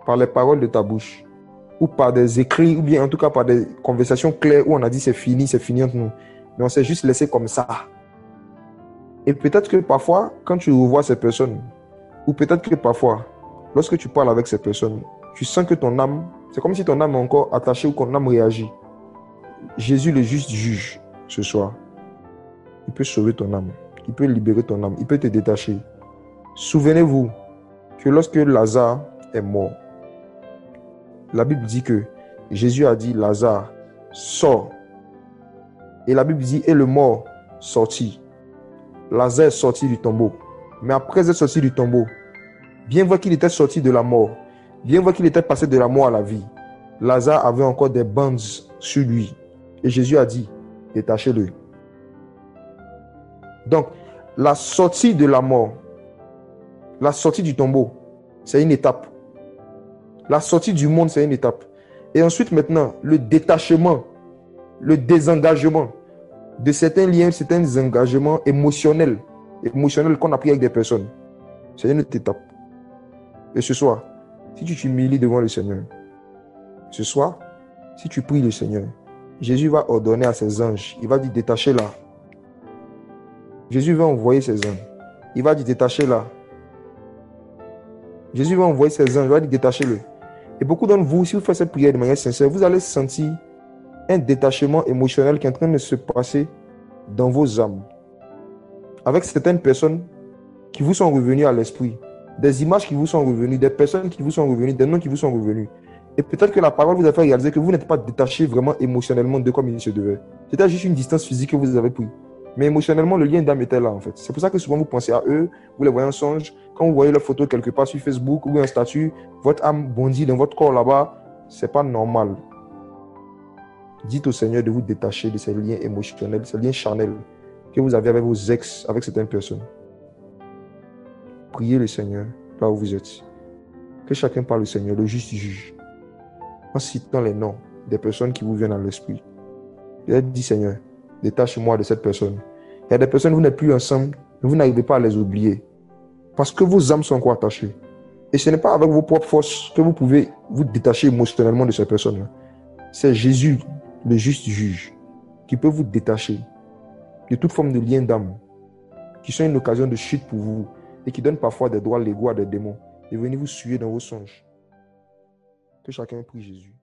par les paroles de ta bouche, ou par des écrits, ou bien en tout cas par des conversations claires où on a dit c'est fini entre nous, mais on s'est juste laissé comme ça. Et peut-être que parfois, quand tu revois ces personnes, ou peut-être que parfois, lorsque tu parles avec ces personnes, tu sens que ton âme, c'est comme si ton âme est encore attachée ou ton âme réagit. Jésus, le juste juge, ce soir, il peut sauver ton âme, il peut libérer ton âme, il peut te détacher. Souvenez-vous que lorsque Lazare est mort, la Bible dit que Jésus a dit, Lazare, sors. Et la Bible dit, et le mort sortit. Lazare est sorti du tombeau. Mais après être sorti du tombeau, bien voir qu'il était sorti de la mort, bien voir qu'il était passé de la mort à la vie, Lazare avait encore des bandes sur lui. Et Jésus a dit, détachez-le. Donc, la sortie de la mort, la sortie du tombeau, c'est une étape. La sortie du monde, c'est une étape. Et ensuite, maintenant, le détachement, le désengagement de certains liens, certains engagements émotionnels qu'on a pris avec des personnes. C'est une autre étape. Et ce soir, si tu t'humilies devant le Seigneur, ce soir, si tu pries le Seigneur, Jésus va ordonner à ses anges, il va dire détachez-la. Jésus va envoyer ses anges. Il va dire détachez-la. Jésus va envoyer ses anges, il va dire détachez-le. Et beaucoup d'entre vous, si vous faites cette prière de manière sincère, vous allez sentir un détachement émotionnel qui est en train de se passer dans vos âmes. Avec certaines personnes qui vous sont revenues à l'esprit, des images qui vous sont revenues, des personnes qui vous sont revenues, des noms qui vous sont revenus. Et peut-être que la parole vous a fait réaliser que vous n'êtes pas détaché vraiment émotionnellement de comme il se devait. C'était juste une distance physique que vous avez pris. Mais émotionnellement, le lien d'âme était là en fait. C'est pour ça que souvent vous pensez à eux, vous les voyez en songe. Quand vous voyez leur photo quelque part sur Facebook ou un statut, votre âme bondit dans votre corps là-bas. C'est pas normal. Dites au Seigneur de vous détacher de ces liens émotionnels, ces liens charnels que vous avez avec vos ex, avec certaines personnes. Priez le Seigneur là où vous êtes. Que chacun parle au Seigneur, le juste juge, en citant les noms des personnes qui vous viennent à l'esprit. Et dit Seigneur, détache-moi de cette personne. Il y a des personnes, vous n'êtes plus ensemble, mais vous n'arrivez pas à les oublier. Parce que vos âmes sont encore attachées. Et ce n'est pas avec vos propres forces que vous pouvez vous détacher émotionnellement de ces personnes-là. C'est Jésus, le juste juge, qui peut vous détacher de toute forme de lien d'âme, qui sont une occasion de chute pour vous et qui donnent parfois des droits légaux à des démons et venir vous suer dans vos songes. Que chacun prie Jésus.